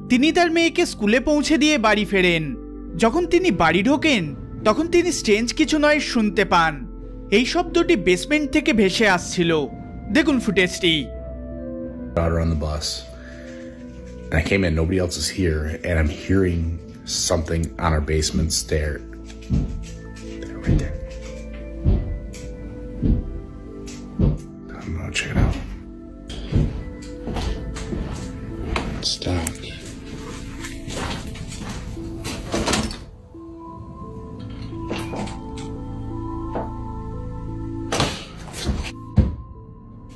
তিনি তার মেয়েকে স্কুলে পৌঁছে দিয়ে বাড়ি ফেরেন। যখন তিনি বাড়ি ঢোকেন তখন তিনি স্ট্রেঞ্জ কিছু নয় শুনতে পান। এই শব্দটি বেসমেন্ট থেকে ভেসে আসছিল। দেখুন ফুটেজটি। Daughter on the bus, and I came in, nobody else is here, and I'm hearing something on our basement stair. There, right there. I'm gonna check it out. Stop.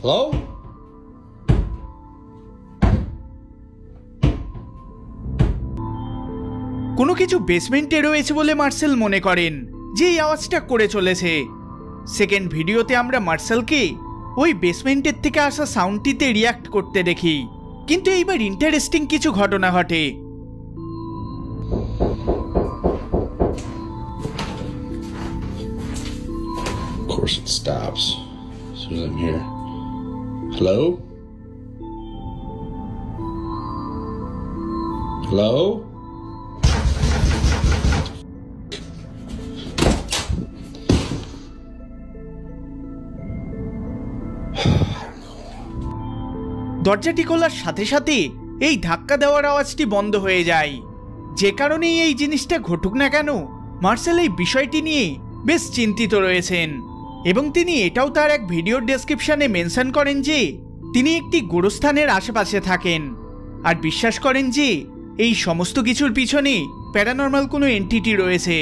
Hello? কোনো কিছু বেসমেন্টে রয়েছে বলে Marcel মনে করেন যে এই আওয়াজটা করে চলেছে। সেকেন্ড ভিডিওতে আমরা মার্সেলকে ওই বেসমেন্টের থেকে আসা সাউন্ডটিতে রিয়াক্ট করতে দেখি, কিন্তু এইবার ইন্টারেস্টিং কিছু ঘটনা ঘটে। Of course it stops as soon as I'm here. Hello? Hello? দরজাটি খোলার সাথে সাথে এই ধাক্কা দেওয়ার আওয়াজটি বন্ধ হয়ে যায়। যে কারণেই এই জিনিসটা ঘটুক না কেন, মার্সেল এই বিষয়টি নিয়ে বেশ চিন্তিত রয়েছেন এবং তিনি এটাও তার এক ভিডিওর ডেসক্রিপশনে মেনশন করেন যে তিনি একটি গোরস্থানের আশেপাশে থাকেন আর বিশ্বাস করেন যে এই সমস্ত কিছুর পিছনে প্যারানর্মাল কোনো এন্টিটি রয়েছে।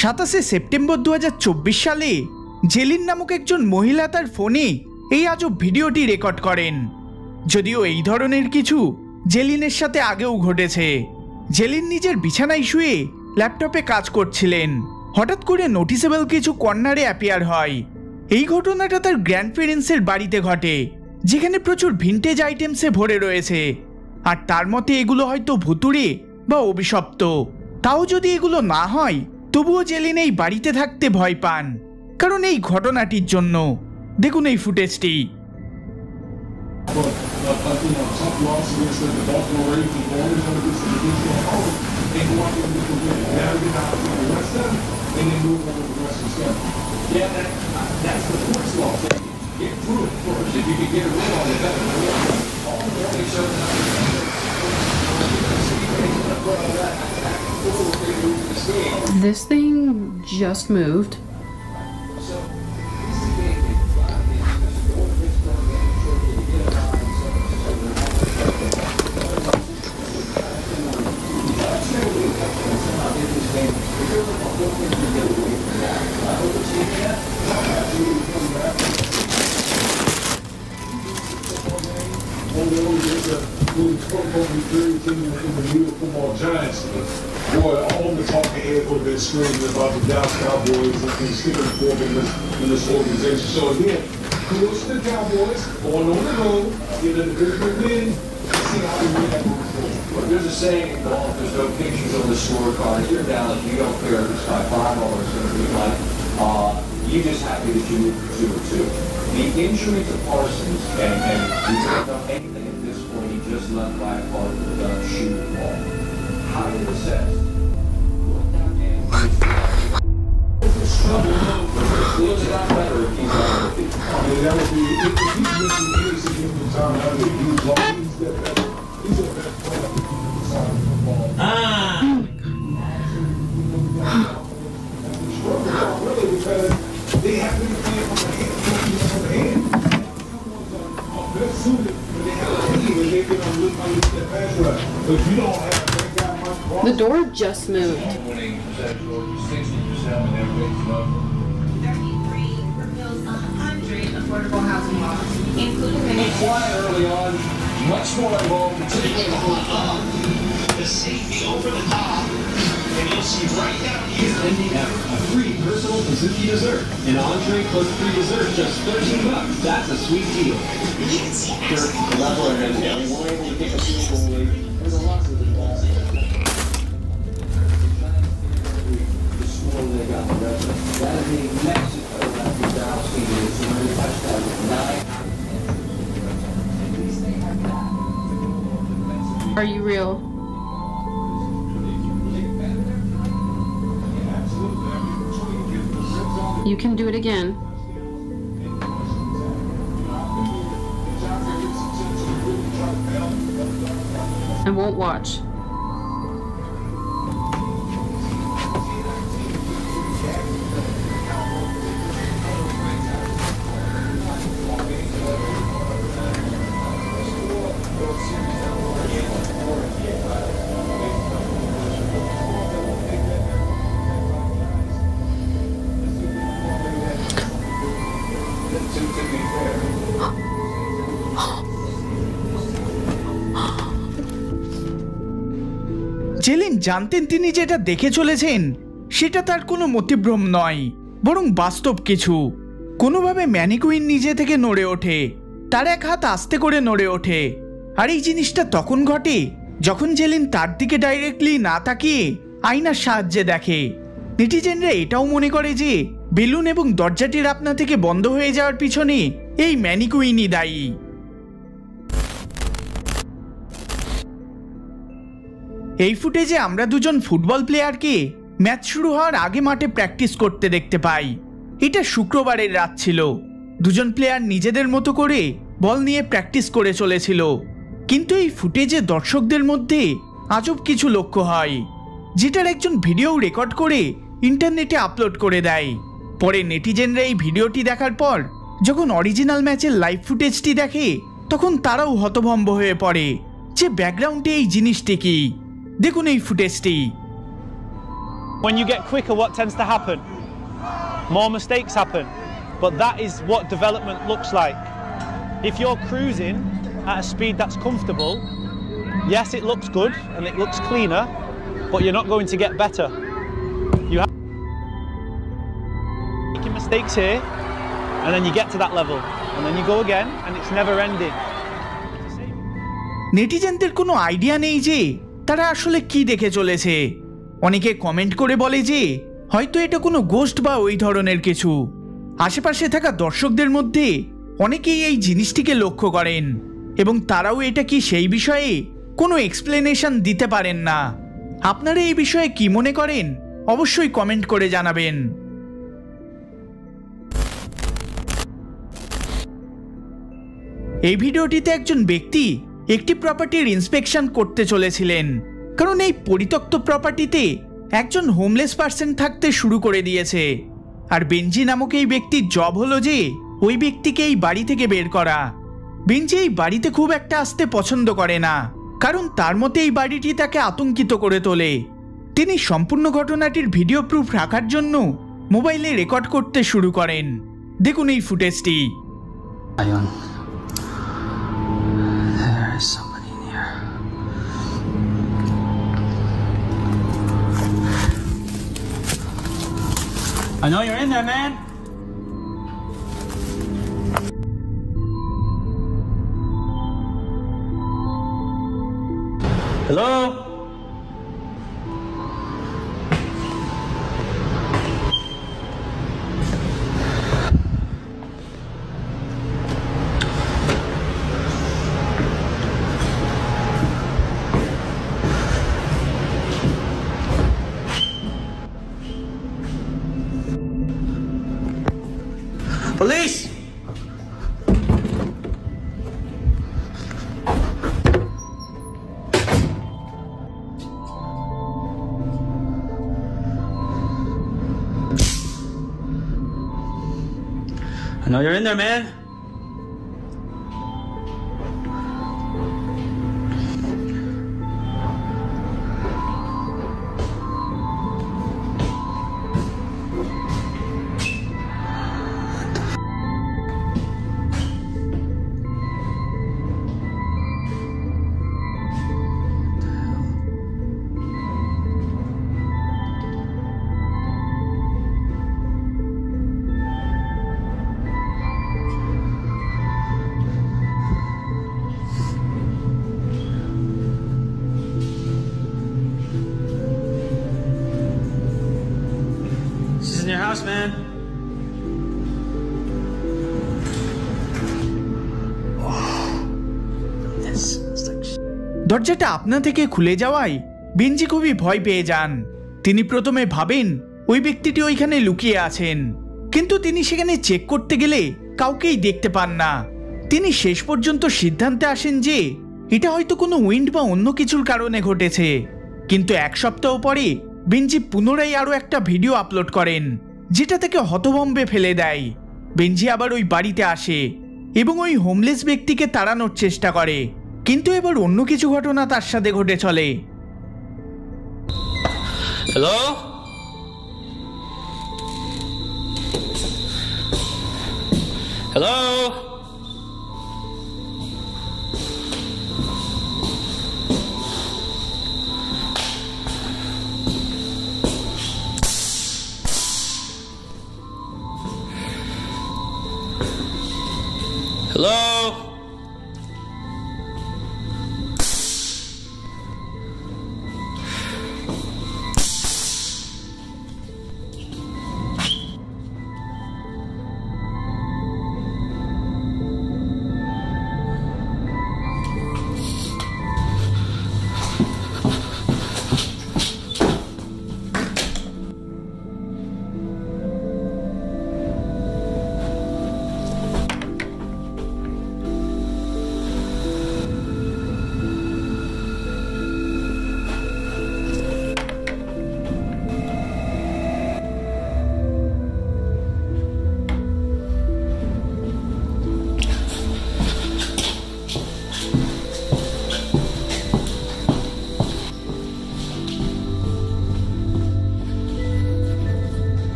27 সেপ্টেম্বর 2024 সালে জেলিন নামক একজন মহিলা তার ফোনে এই আজব ভিডিওটি রেকর্ড করেন। যদিও এই ধরনের কিছু জেলিনের সাথে আগেও ঘটেছে। জেলিন নিজের বিছানায় শুয়ে ল্যাপটপে কাজ করছিলেন। হঠাৎ করে নোটিসেবল কিছু কর্নারে অ্যাপিয়ার হয়। এই ঘটনাটা তার গ্র্যান্ড প্যারেন্টসের বাড়িতে ঘটে, যেখানে প্রচুর ভিন্টেজ আইটেমসে ভরে রয়েছে। আর তার মতে এগুলো হয়তো ভুতুড়ে বা অভিশপ্ত। তাও যদি এগুলো না হয়, তবুও জেলিন এই বাড়িতে থাকতে ভয় পান কারণ এই ঘটনাটির জন্য। দেখুন এই ফুটেজটি। But, you know, top losses against the Baltimore Ravens, the only 100% They go up and navigate out to the rest of them, and then move on to the rest of the stuff. Yeah, that's the force law thing. Get through it first. If you can get a rid on it, better. All the way so This thing just moved. Football giants. Boy, all the talking heads would have been screaming about the Dallas Cowboys and sticking the fork in this organization. So again, kudos to the Cowboys going on the road, getting a good win, and see how they react. There's a saying in golf, there's no pictures on the scorecard. If you're Dallas, you don't care if it's by 5 or it's going to be like, you're just happy that you moved 2-2. The injury to Parsons, and he couldn't have done anything at this point, he just left by a part of the shooting ball. How do you assess? Feels a lot better if he's on the field. I mean, that would be, if he's missing any significant time, I think he's a better player. Really, because they have to be playing on the hand. They're suited, but they have a team and they can look like that pass rush. But if you don't have that guy, Mike Cross. The door just moved. 60% when everybody's up. 33 proposed 100 affordable housing laws, including many Quiet early on, much more involved, particularly the safety over the top, and you'll see right down here. A free personal Pizookie dessert. An entree plus free dessert, just $13. That's a sweet deal. There's a lot of that is the Mexico after Dallas is really touchdown 9. Are you real? You can do it again. I won't watch. জেলিন জানতেন তিনি যেটা দেখে চলেছেন সেটা তার কোনো মতিভ্রম নয়, বরং বাস্তব কিছু। কোনোভাবে ম্যানিকুইন নিজে থেকে নড়ে ওঠে, তার এক হাত আস্তে করে নড়ে ওঠে। আর এই জিনিসটা তখন ঘটে যখন জেলিন তার দিকে ডাইরেক্টলি না তাকিয়ে আয়নার সাহায্যে দেখে। নেটিজেনরা এটাও মনে করে যে বেলুন এবং দরজাটির আপনা থেকে বন্ধ হয়ে যাওয়ার পিছনে এই ম্যানিকুইনই দায়ী। এই ফুটেজে আমরা দুজন ফুটবল প্লেয়ারকে ম্যাচ শুরু হওয়ার আগে মাঠে প্র্যাকটিস করতে দেখতে পাই। এটা শুক্রবারের রাত ছিল। দুজন প্লেয়ার নিজেদের মতো করে বল নিয়ে প্র্যাকটিস করে চলেছিল। কিন্তু এই ফুটেজে দর্শকদের মধ্যে আজব কিছু লক্ষ্য হয়, যেটার একজন ভিডিও রেকর্ড করে ইন্টারনেটে আপলোড করে দেয়। পরে নেটিজেনরা এই ভিডিওটি দেখার পর যখন অরিজিনাল ম্যাচের লাইভ ফুটেজটি দেখে তখন তারাও হতভম্ব হয়ে পড়ে যে ব্যাকগ্রাউন্ডে এই জিনিসটি কি। দেখুন এই ফুটেজটি। When you get quicker, what tends to happen? More mistakes happen. But that is what development looks like. If you're cruising at a speed that's comfortable, yes, it looks good and it looks cleaner, but you're not going to get better. You have making mistakes here, and then you get to that level, and then you go again, and it's never ending. নেটিজেনদের কোনো idea নেই যে তারা আসলে কি দেখে চলেছে। অনেকে কমেন্ট করে বলে যে হয়তো এটা কোনো গোস্ট বা ওই ধরনের কিছু। আশেপাশে থাকা দর্শকদের মধ্যে অনেকেই এই জিনিসটিকে লক্ষ্য করেন এবং তারাও এটা কি সেই বিষয়ে কোনো এক্সপ্লেনেশন দিতে পারেন না। আপনারা এই বিষয়ে কি মনে করেন অবশ্যই কমেন্ট করে জানাবেন। এই ভিডিওটিতে একজন ব্যক্তি একটি প্রপার্টির ইন্সপেকশন করতে চলেছিলেন, কারণ এই পরিত্যক্ত প্রপার্টিতে একজন হোমলেস পার্সন থাকতে শুরু করে দিয়েছে। আর বেঞ্জি নামক এই ব্যক্তির জব হলো যে ওই ব্যক্তিকে এই বাড়ি থেকে বের করা। বেঞ্জি এই বাড়িতে খুব একটা আসতে পছন্দ করে না, কারণ তার মতে এই বাড়িটি তাকে আতঙ্কিত করে তোলে। তিনি সম্পূর্ণ ঘটনাটির ভিডিও প্রুফ রাখার জন্য মোবাইলে রেকর্ড করতে শুরু করেন। দেখুন এই ফুটেজটি। I know you're in there, man. Hello? Police! I know you're in there, man. This is in your house, man. দরজাটা আপনা থেকে খুলে যাওয়ায় বেঞ্জি খুবই ভয় পেয়ে যান। তিনি প্রথমে ভাবেন ওই ব্যক্তিটি ওইখানে লুকিয়ে আছেন, কিন্তু তিনি সেখানে চেক করতে গেলে কাউকেই দেখতে পান না। তিনি শেষ পর্যন্ত সিদ্ধান্তে আসেন যে এটা হয়তো কোনো উইন্ড বা অন্য কিছুর কারণে ঘটেছে। কিন্তু এক সপ্তাহ পরে বেঞ্জি পুনরায় আরো একটা ভিডিও আপলোড করেন, যেটা তাকে হতভম্বে ফেলে দেয়। বেঞ্জি আবার ওই বাড়িতে আসে এবং ওই হোমলেস ব্যক্তিকে তাড়ানোর চেষ্টা করে, কিন্তু এবার অন্য কিছু ঘটনা তার সাথে ঘটে চলে। Hello? Hello? Hello?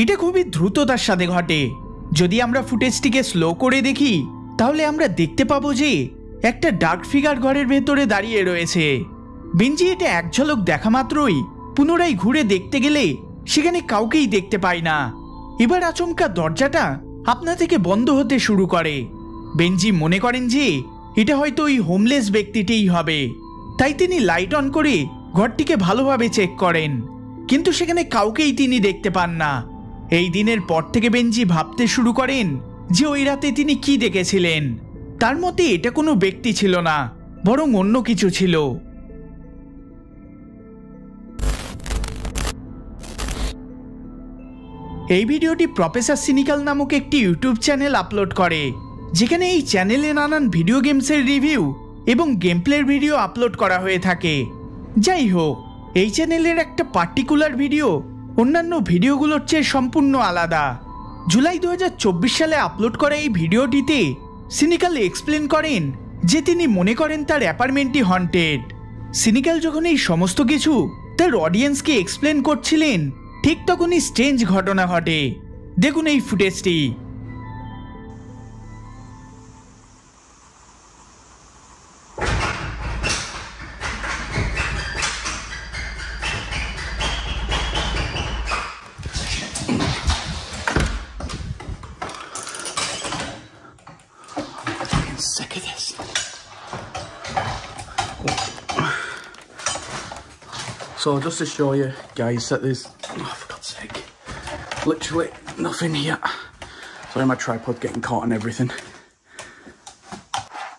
এটা খুবই দ্রুততার সাথে ঘটে। যদি আমরা ফুটেজটিকে স্লো করে দেখি তাহলে আমরা দেখতে পাবো যে একটা ডার্ক ফিগার ঘরের ভেতরে দাঁড়িয়ে রয়েছে। বেঞ্জি এটা এক ঝলক দেখা মাত্রই পুনরায় ঘুরে দেখতে গেলে সেখানে কাউকেই দেখতে পায় না। এবার আচমকা দরজাটা আপনা থেকে বন্ধ হতে শুরু করে। বেঞ্জি মনে করেন যে এটা হয়তো ওই হোমলেস ব্যক্তিটিই হবে, তাই তিনি লাইট অন করে ঘরটিকে ভালোভাবে চেক করেন, কিন্তু সেখানে কাউকেই তিনি দেখতে পান না। এই দিনের পর থেকে বেনজি ভাবতে শুরু করেন যে ওই রাতে তিনি কি দেখেছিলেন। তার মতে এটা কোনো ব্যক্তি ছিল না, বরং অন্য কিছু ছিল। এই ভিডিওটি প্রফেসর সিনিক্যাল নামক একটি ইউটিউব চ্যানেল আপলোড করে, যেখানে এই চ্যানেলে নানান ভিডিও গেমসের রিভিউ এবং গেম প্লের ভিডিও আপলোড করা হয়ে থাকে। যাই হোক, এই চ্যানেলের একটা পার্টিকুলার ভিডিও অন্যান্য ভিডিওগুলোর চেয়ে সম্পূর্ণ আলাদা। জুলাই 2024 সালে আপলোড করা এই ভিডিওটিতে সিনিক্যাল এক্সপ্লেন করেন যে তিনি মনে করেন তার অ্যাপার্টমেন্টটি হন্টেড। সিনিক্যাল যখন এই সমস্ত কিছু তার অডিয়েন্সকে এক্সপ্লেন করছিলেন, ঠিক তখনই স্ট্রেঞ্জ ঘটনা ঘটে। দেখুন এই ফুটেজটি। Sick of this. So just to show you guys that there's, oh for God's sake, literally nothing here. Sorry, my tripod getting caught and everything.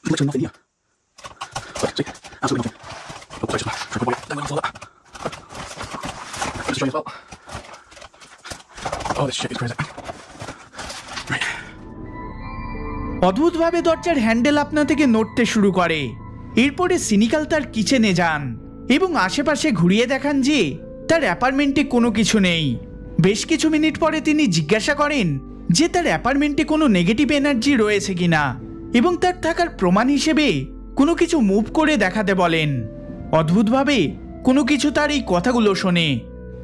Literally nothing here. Look, see, absolutely nothing. Oh, sorry, tripod, then we'll follow that. Just to show you as well. Oh, this shit is crazy. Right. অদ্ভুতভাবে দরজার handle আপনা থেকে নড়তে শুরু করে। এরপরে cynical তার কিচেনে যান এবং আশেপাশে ঘুরিয়ে দেখান যে তার অ্যাপার্টমেন্টে কোনো কিছু নেই। বেশ কিছু মিনিট পরে তিনি জিজ্ঞাসা করেন যে তার অ্যাপার্টমেন্টে কোনো নেগেটিভ এনার্জি রয়েছে কিনা এবং তার থাকার প্রমাণ হিসেবে কোনো কিছু মুভ করে দেখাতে বলেন। অদ্ভুতভাবে কোনো কিছু তার এই কথাগুলো শোনে।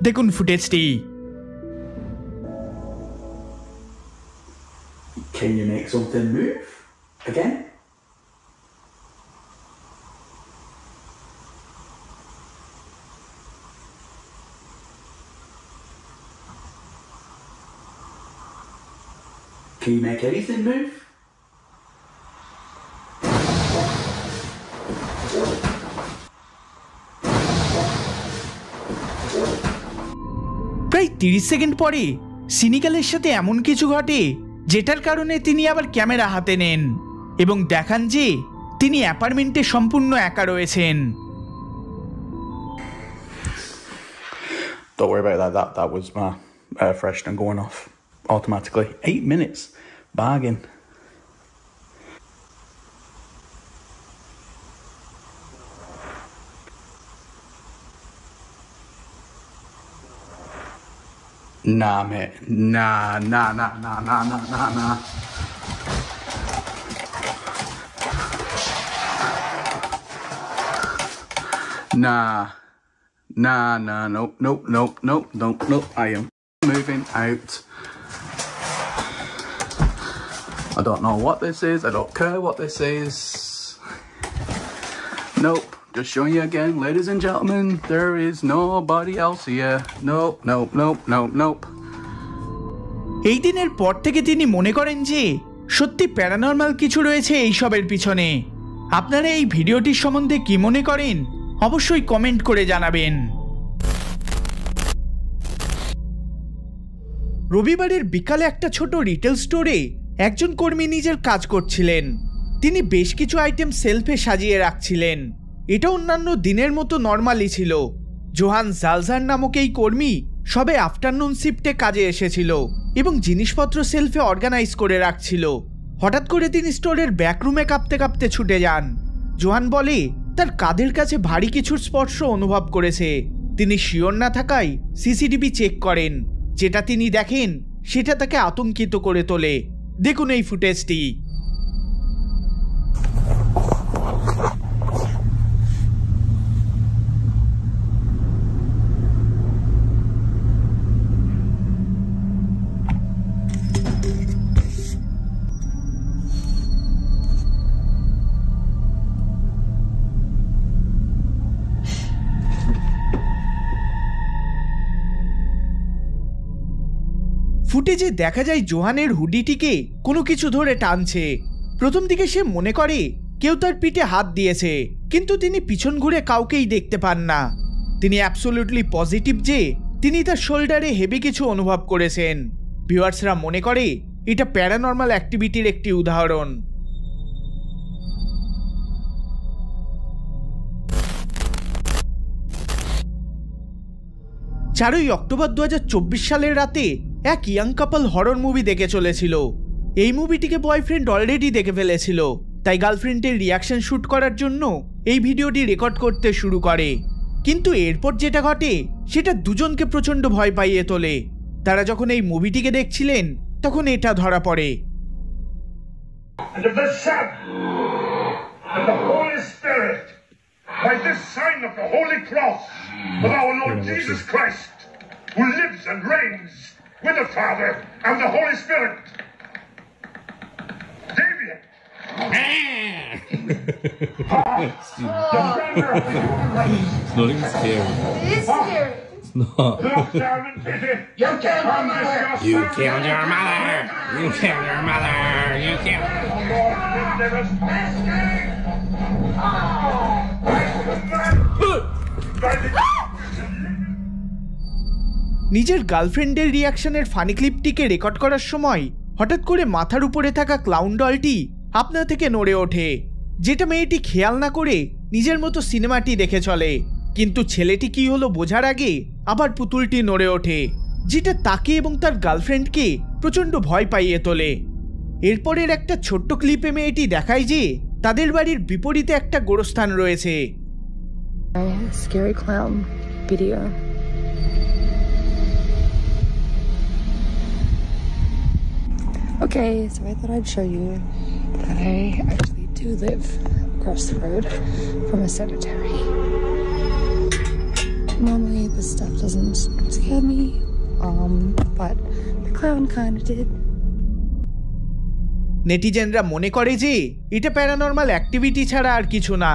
দেখুন ফুটেজটি। Can you make something move again? Can you make anything move? প্রায় 30 সেকেন্ড পরে সিনিক্যালের সাথে এমন কিছু ঘটে যেটার কারণে তিনি আবার ক্যামেরা হাতে নেন এবং দেখান যে তিনি অ্যাপার্টমেন্টে সম্পূর্ণ একা রয়েছেন। Don't worry about that. That was my air freshener going off automatically. 8 minutes. Bargain. Nah, mate. Nah. Nah, nope. I am moving out. I don't know what this is. I don't care what this is. Nope. Just showing you again, ladies and gentlemen, there is nobody else here. Nope. এই দিনের পর থেকে তিনি মনে করেন যে সত্যি paranormal কিছু রয়েছে এইসবের পিছনে। আপনারা এই ভিডিওটির সম্বন্ধে কি মনে করেন অবশ্যই কমেন্ট করে জানাবেন। রবিবারের বিকালে একটা ছোট রিটেল স্টোরে একজন কর্মী নিজের কাজ করছিলেন। তিনি বেশ কিছু আইটেম সেলফে সাজিয়ে রাখছিলেন। এটা অন্যান্য দিনের মতো নর্মালি ছিল। জোহান জালজার নামক এই কর্মী সবে আফটারনুন শিফটে কাজে এসেছিল এবং জিনিসপত্র সেলফে অর্গানাইজ করে রাখছিল। হঠাৎ করে তিনি স্টোরের ব্যাকরুমে কাঁপতে কাঁপতে ছুটে যান। জোহান বলে তার কাঁধের কাছে ভারী কিছুর স্পর্শ অনুভব করেছে। তিনি শিওর না থাকায় সিসিটিভি চেক করেন। যেটা তিনি দেখেন সেটা তাকে আতঙ্কিত করে তোলে। দেখুন এই ফুটেজটি। ফুটেজে দেখা যায় জোহানের হুডিটিকে কোনো কিছু ধরে টানছে। প্রথম দিকে সে মনে করে কেউ তার পিঠে হাত দিয়েছে, কিন্তু তিনি পিছন ঘুরে কাউকেই দেখতে পান না। তিনি অ্যাবসলিউটলি পজিটিভ যে তিনি তার শোল্ডারে হেভি কিছু অনুভব করেছেন। ভিউয়ার্সরা মনে করে এটা প্যারানর্মাল অ্যাক্টিভিটির একটি উদাহরণ। 4ই অক্টোবর 2024 সালের রাতে এক ইয়াং কাপল হরর মুভি দেখে চলেছিল। এই মুভিটিকে বয়ফ্রেন্ড অলরেডি দেখে ফেলেছিল, তাই গার্লফ্রেন্ডের রিয়াকশন শুট করার জন্য এই ভিডিওটি রেকর্ড করতে শুরু করে। কিন্তু এরপর যেটা ঘটে সেটা দুজনকে প্রচণ্ড ভয় পাইয়ে তোলে। তারা যখন এই মুভিটিকে দেখছিলেন তখন এটা ধরা পড়ে। And of the Son, and the Holy Spirit, by this sign of the Holy Cross of our Lord Jesus Christ, who lives and reigns with the Father and the Holy Spirit. Damien! It's not even scary. It is scary. It's not. You killed your mother! You killed your mother! You killed your mother! You killed নিজের গার্লফ্রেন্ডের রিয়াকশনের funny ক্লিপটিকে record করার সময় হঠাৎ করে মাথার উপরে থাকা clown ডলটি আপনা থেকে নড়ে ওঠে, যেটা মেয়েটি খেয়াল না করে নিজের মতো সিনেমাটি দেখে চলে। কিন্তু ছেলেটি কি হলো বোঝার আগে আবার পুতুলটি নড়ে ওঠে, যেটা তাকে এবং তার গার্লফ্রেন্ডকে প্রচণ্ড ভয় পাইয়ে তোলে। এরপরের একটা ছোট্ট ক্লিপে মেয়েটি দেখায় যে তাদের বাড়ির বিপরীতে একটা গোরস্থান রয়েছে। Scary clown video. Okay, so I thought I'd show you that I actually do live across the road from a cemetery. Normally this stuff doesn't scare me, but the clown kind of did. নেটিজেনরা মনে করে যে এটা paranormal activity ছাড়া আর কিছু না।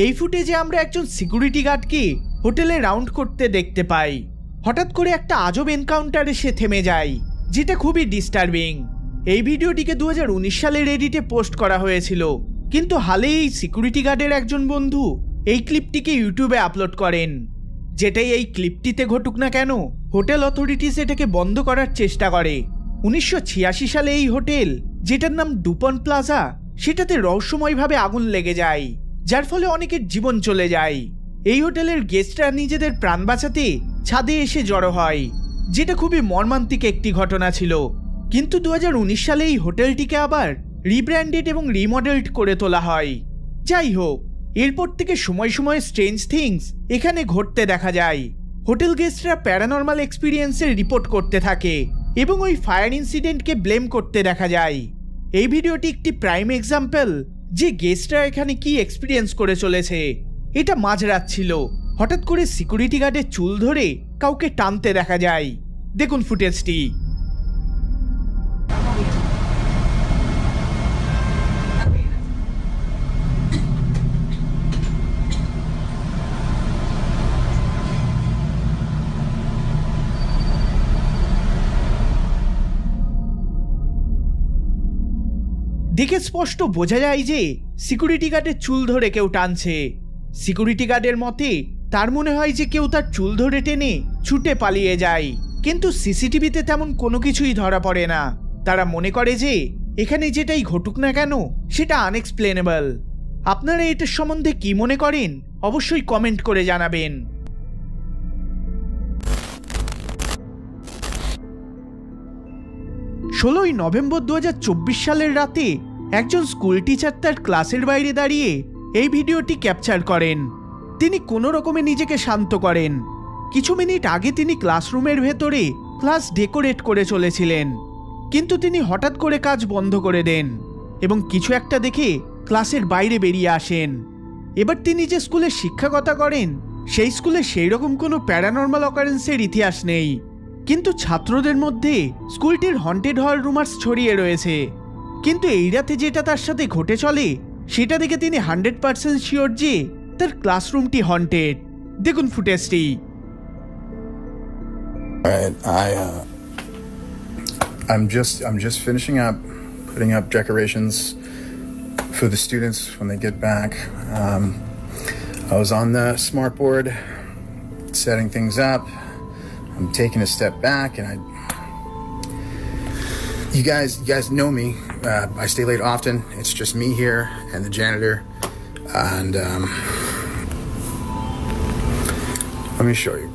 এই ফুটেজে আমরা একজন সিকিউরিটি গার্ডকে হোটেলে রাউন্ড করতে দেখতে পাই। হঠাৎ করে একটা আজব এনকাউন্টার এসে থেমে যায়, যেটা খুবই ডিস্টার্বিং। এই ভিডিওটিকে 2019 সালে রেডিটে পোস্ট করা হয়েছিল, কিন্তু হালে এই সিকিউরিটি গার্ডের একজন বন্ধু এই ক্লিপটিকে ইউটিউবে আপলোড করেন। যেটাই এই ক্লিপটিতে ঘটুক না কেন, হোটেল অথরিটিস এটাকে বন্ধ করার চেষ্টা করে। 1986 সালে এই হোটেল, যেটার নাম ডুপন প্লাজা, সেটাতে রহস্যময়ভাবে আগুন লেগে যায়, যার ফলে অনেকের জীবন চলে যায়। এই হোটেলের গেস্টরা নিজেদের প্রাণ বাঁচাতে ছাদে এসে জড়ো হয়, যেটা খুবই মর্মান্তিক একটি ঘটনা ছিল। কিন্তু 2019 সালে এই হোটেলটিকে আবার রিব্র্যান্ডেড এবং রিমডেলড করে তোলা হয়। যাই হোক, এরপর থেকে সময় সময় স্ট্রেঞ্জ থিংস এখানে ঘটতে দেখা যায়। হোটেল গেস্টরা প্যারানর্মাল এক্সপিরিয়েন্সের রিপোর্ট করতে থাকে এবং ওই ফায়ার ইনসিডেন্টকে ব্লেম করতে দেখা যায়। এই ভিডিওটি একটি প্রাইম এক্সাম্পল যে গেস্টরা এখানে কি এক্সপিরিয়েন্স করে চলেছে। এটা মাঝরাত ছিল, হঠাৎ করে সিকিউরিটি গার্ডের চুল ধরে কাউকে টানতে দেখা যায়। দেখুন ফুটেজটি। দেখে স্পষ্ট বোঝা যায় যে সিকিউরিটি গার্ডের চুল ধরে কেউ টানছে। সিকিউরিটি গার্ডের মতে তার মনে হয় যে কেউ তার চুল ধরে টেনে ছুটে পালিয়ে যায়, কিন্তু সিসিটিভিতে তেমন কোনো কিছুই ধরা পড়ে না। তারা মনে করে যে এখানে যেটাই ঘটুক না কেন সেটা আনএক্সপ্লেনেবল। আপনারা এটার সম্বন্ধে কি মনে করেন অবশ্যই কমেন্ট করে জানাবেন। 16ই নভেম্বর 2024 সালের রাতে একজন স্কুল টিচার তার ক্লাসের বাইরে দাঁড়িয়ে এই ভিডিওটি ক্যাপচার করেন। তিনি কোনো রকমে নিজেকে শান্ত করেন। কিছু মিনিট আগে তিনি ক্লাসরুমের ভেতরে ক্লাস ডেকোরেট করে চলেছিলেন, কিন্তু তিনি হঠাৎ করে কাজ বন্ধ করে দেন এবং কিছু একটা দেখে ক্লাসের বাইরে বেরিয়ে আসেন। এবার তিনি যে স্কুলে শিক্ষকতা করেন সেই স্কুলে সেই রকম কোনো প্যারানর্মাল অকারেন্সের ইতিহাস নেই, কিন্তু ছাত্রদের মধ্যে স্কুলটির হন্টেড হওয়ার রুমার্স ছড়িয়ে রয়েছে। কিন্তু এই রাতে যেটা তার সাথে ঘটে চলে সেটা দেখে তিনি 100% শিওর যে তার ক্লাসরুমটি হন্টেড। দেখুন ফুটেজটি। I'm just finishing up putting up decorations for the students when they get back. I was on the smart board setting things up. I'm taking a step back, and you guys know me. I stay late often. It's just me here and the janitor, and let me show you.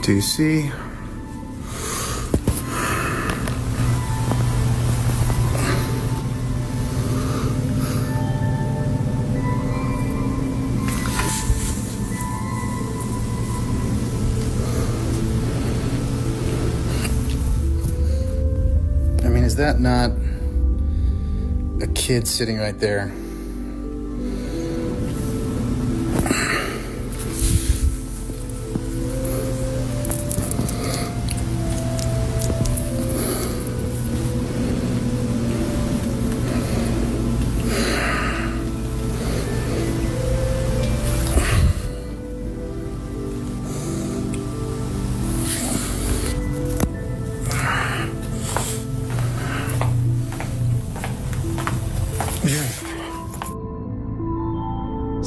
Do you see? I mean, is that not a kid sitting right there?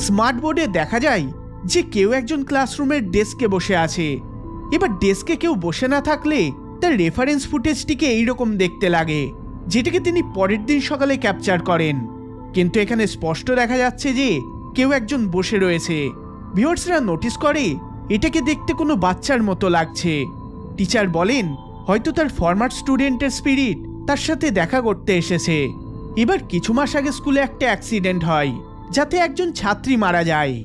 Smart বোর্ডে দেখা যায় যে কেউ একজন ক্লাসরুমের ডেস্কে বসে আছে। এবার ডেস্কে কেউ বসে না থাকলে তার রেফারেন্স ফুটেজটিকে এইরকম দেখতে লাগে, যেটাকে তিনি পরের দিন সকালে ক্যাপচার করেন। কিন্তু এখানে স্পষ্ট দেখা যাচ্ছে যে কেউ একজন বসে রয়েছে। ভিউয়ার্সরা নোটিস করে এটাকে দেখতে কোনো বাচ্চার মতো লাগছে। টিচার বলেন হয়তো তার ফরমার স্টুডেন্টের স্পিরিট তার সাথে দেখা করতে এসেছে। এবার কিছু মাস আগে স্কুলে একটা অ্যাক্সিডেন্ট হয়, যাতে একজন ছাত্রী মারা যায়।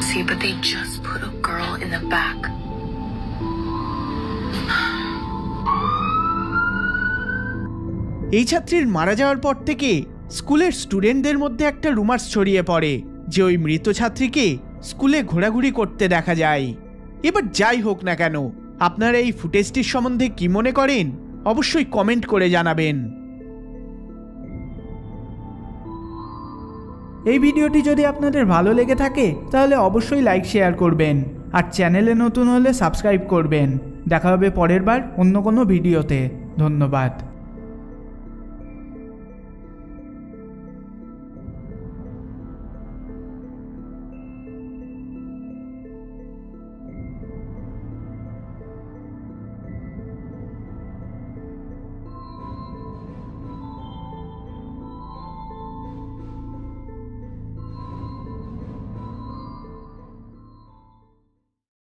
See, but they just put a girl in the back. এই ছাত্রীর মারা যাওয়ার পর থেকে স্কুলের স্টুডেন্টদের মধ্যে একটা রুমার্স ছড়িয়ে পড়ে যে ওই মৃত ছাত্রীকে স্কুলে ঘোরাঘুরি করতে দেখা যায়। এবার যাই হোক না কেন, আপনারা এই ফুটেজটির সম্বন্ধে কি মনে করেন অবশ্যই কমেন্ট করে জানাবেন। এই ভিডিওটি যদি আপনাদের ভালো লেগে থাকে তাহলে অবশ্যই লাইক শেয়ার করবেন, আর চ্যানেলে নতুন হলে সাবস্ক্রাইব করবেন। দেখা হবে পরের বার অন্য কোনো ভিডিওতে। ধন্যবাদ।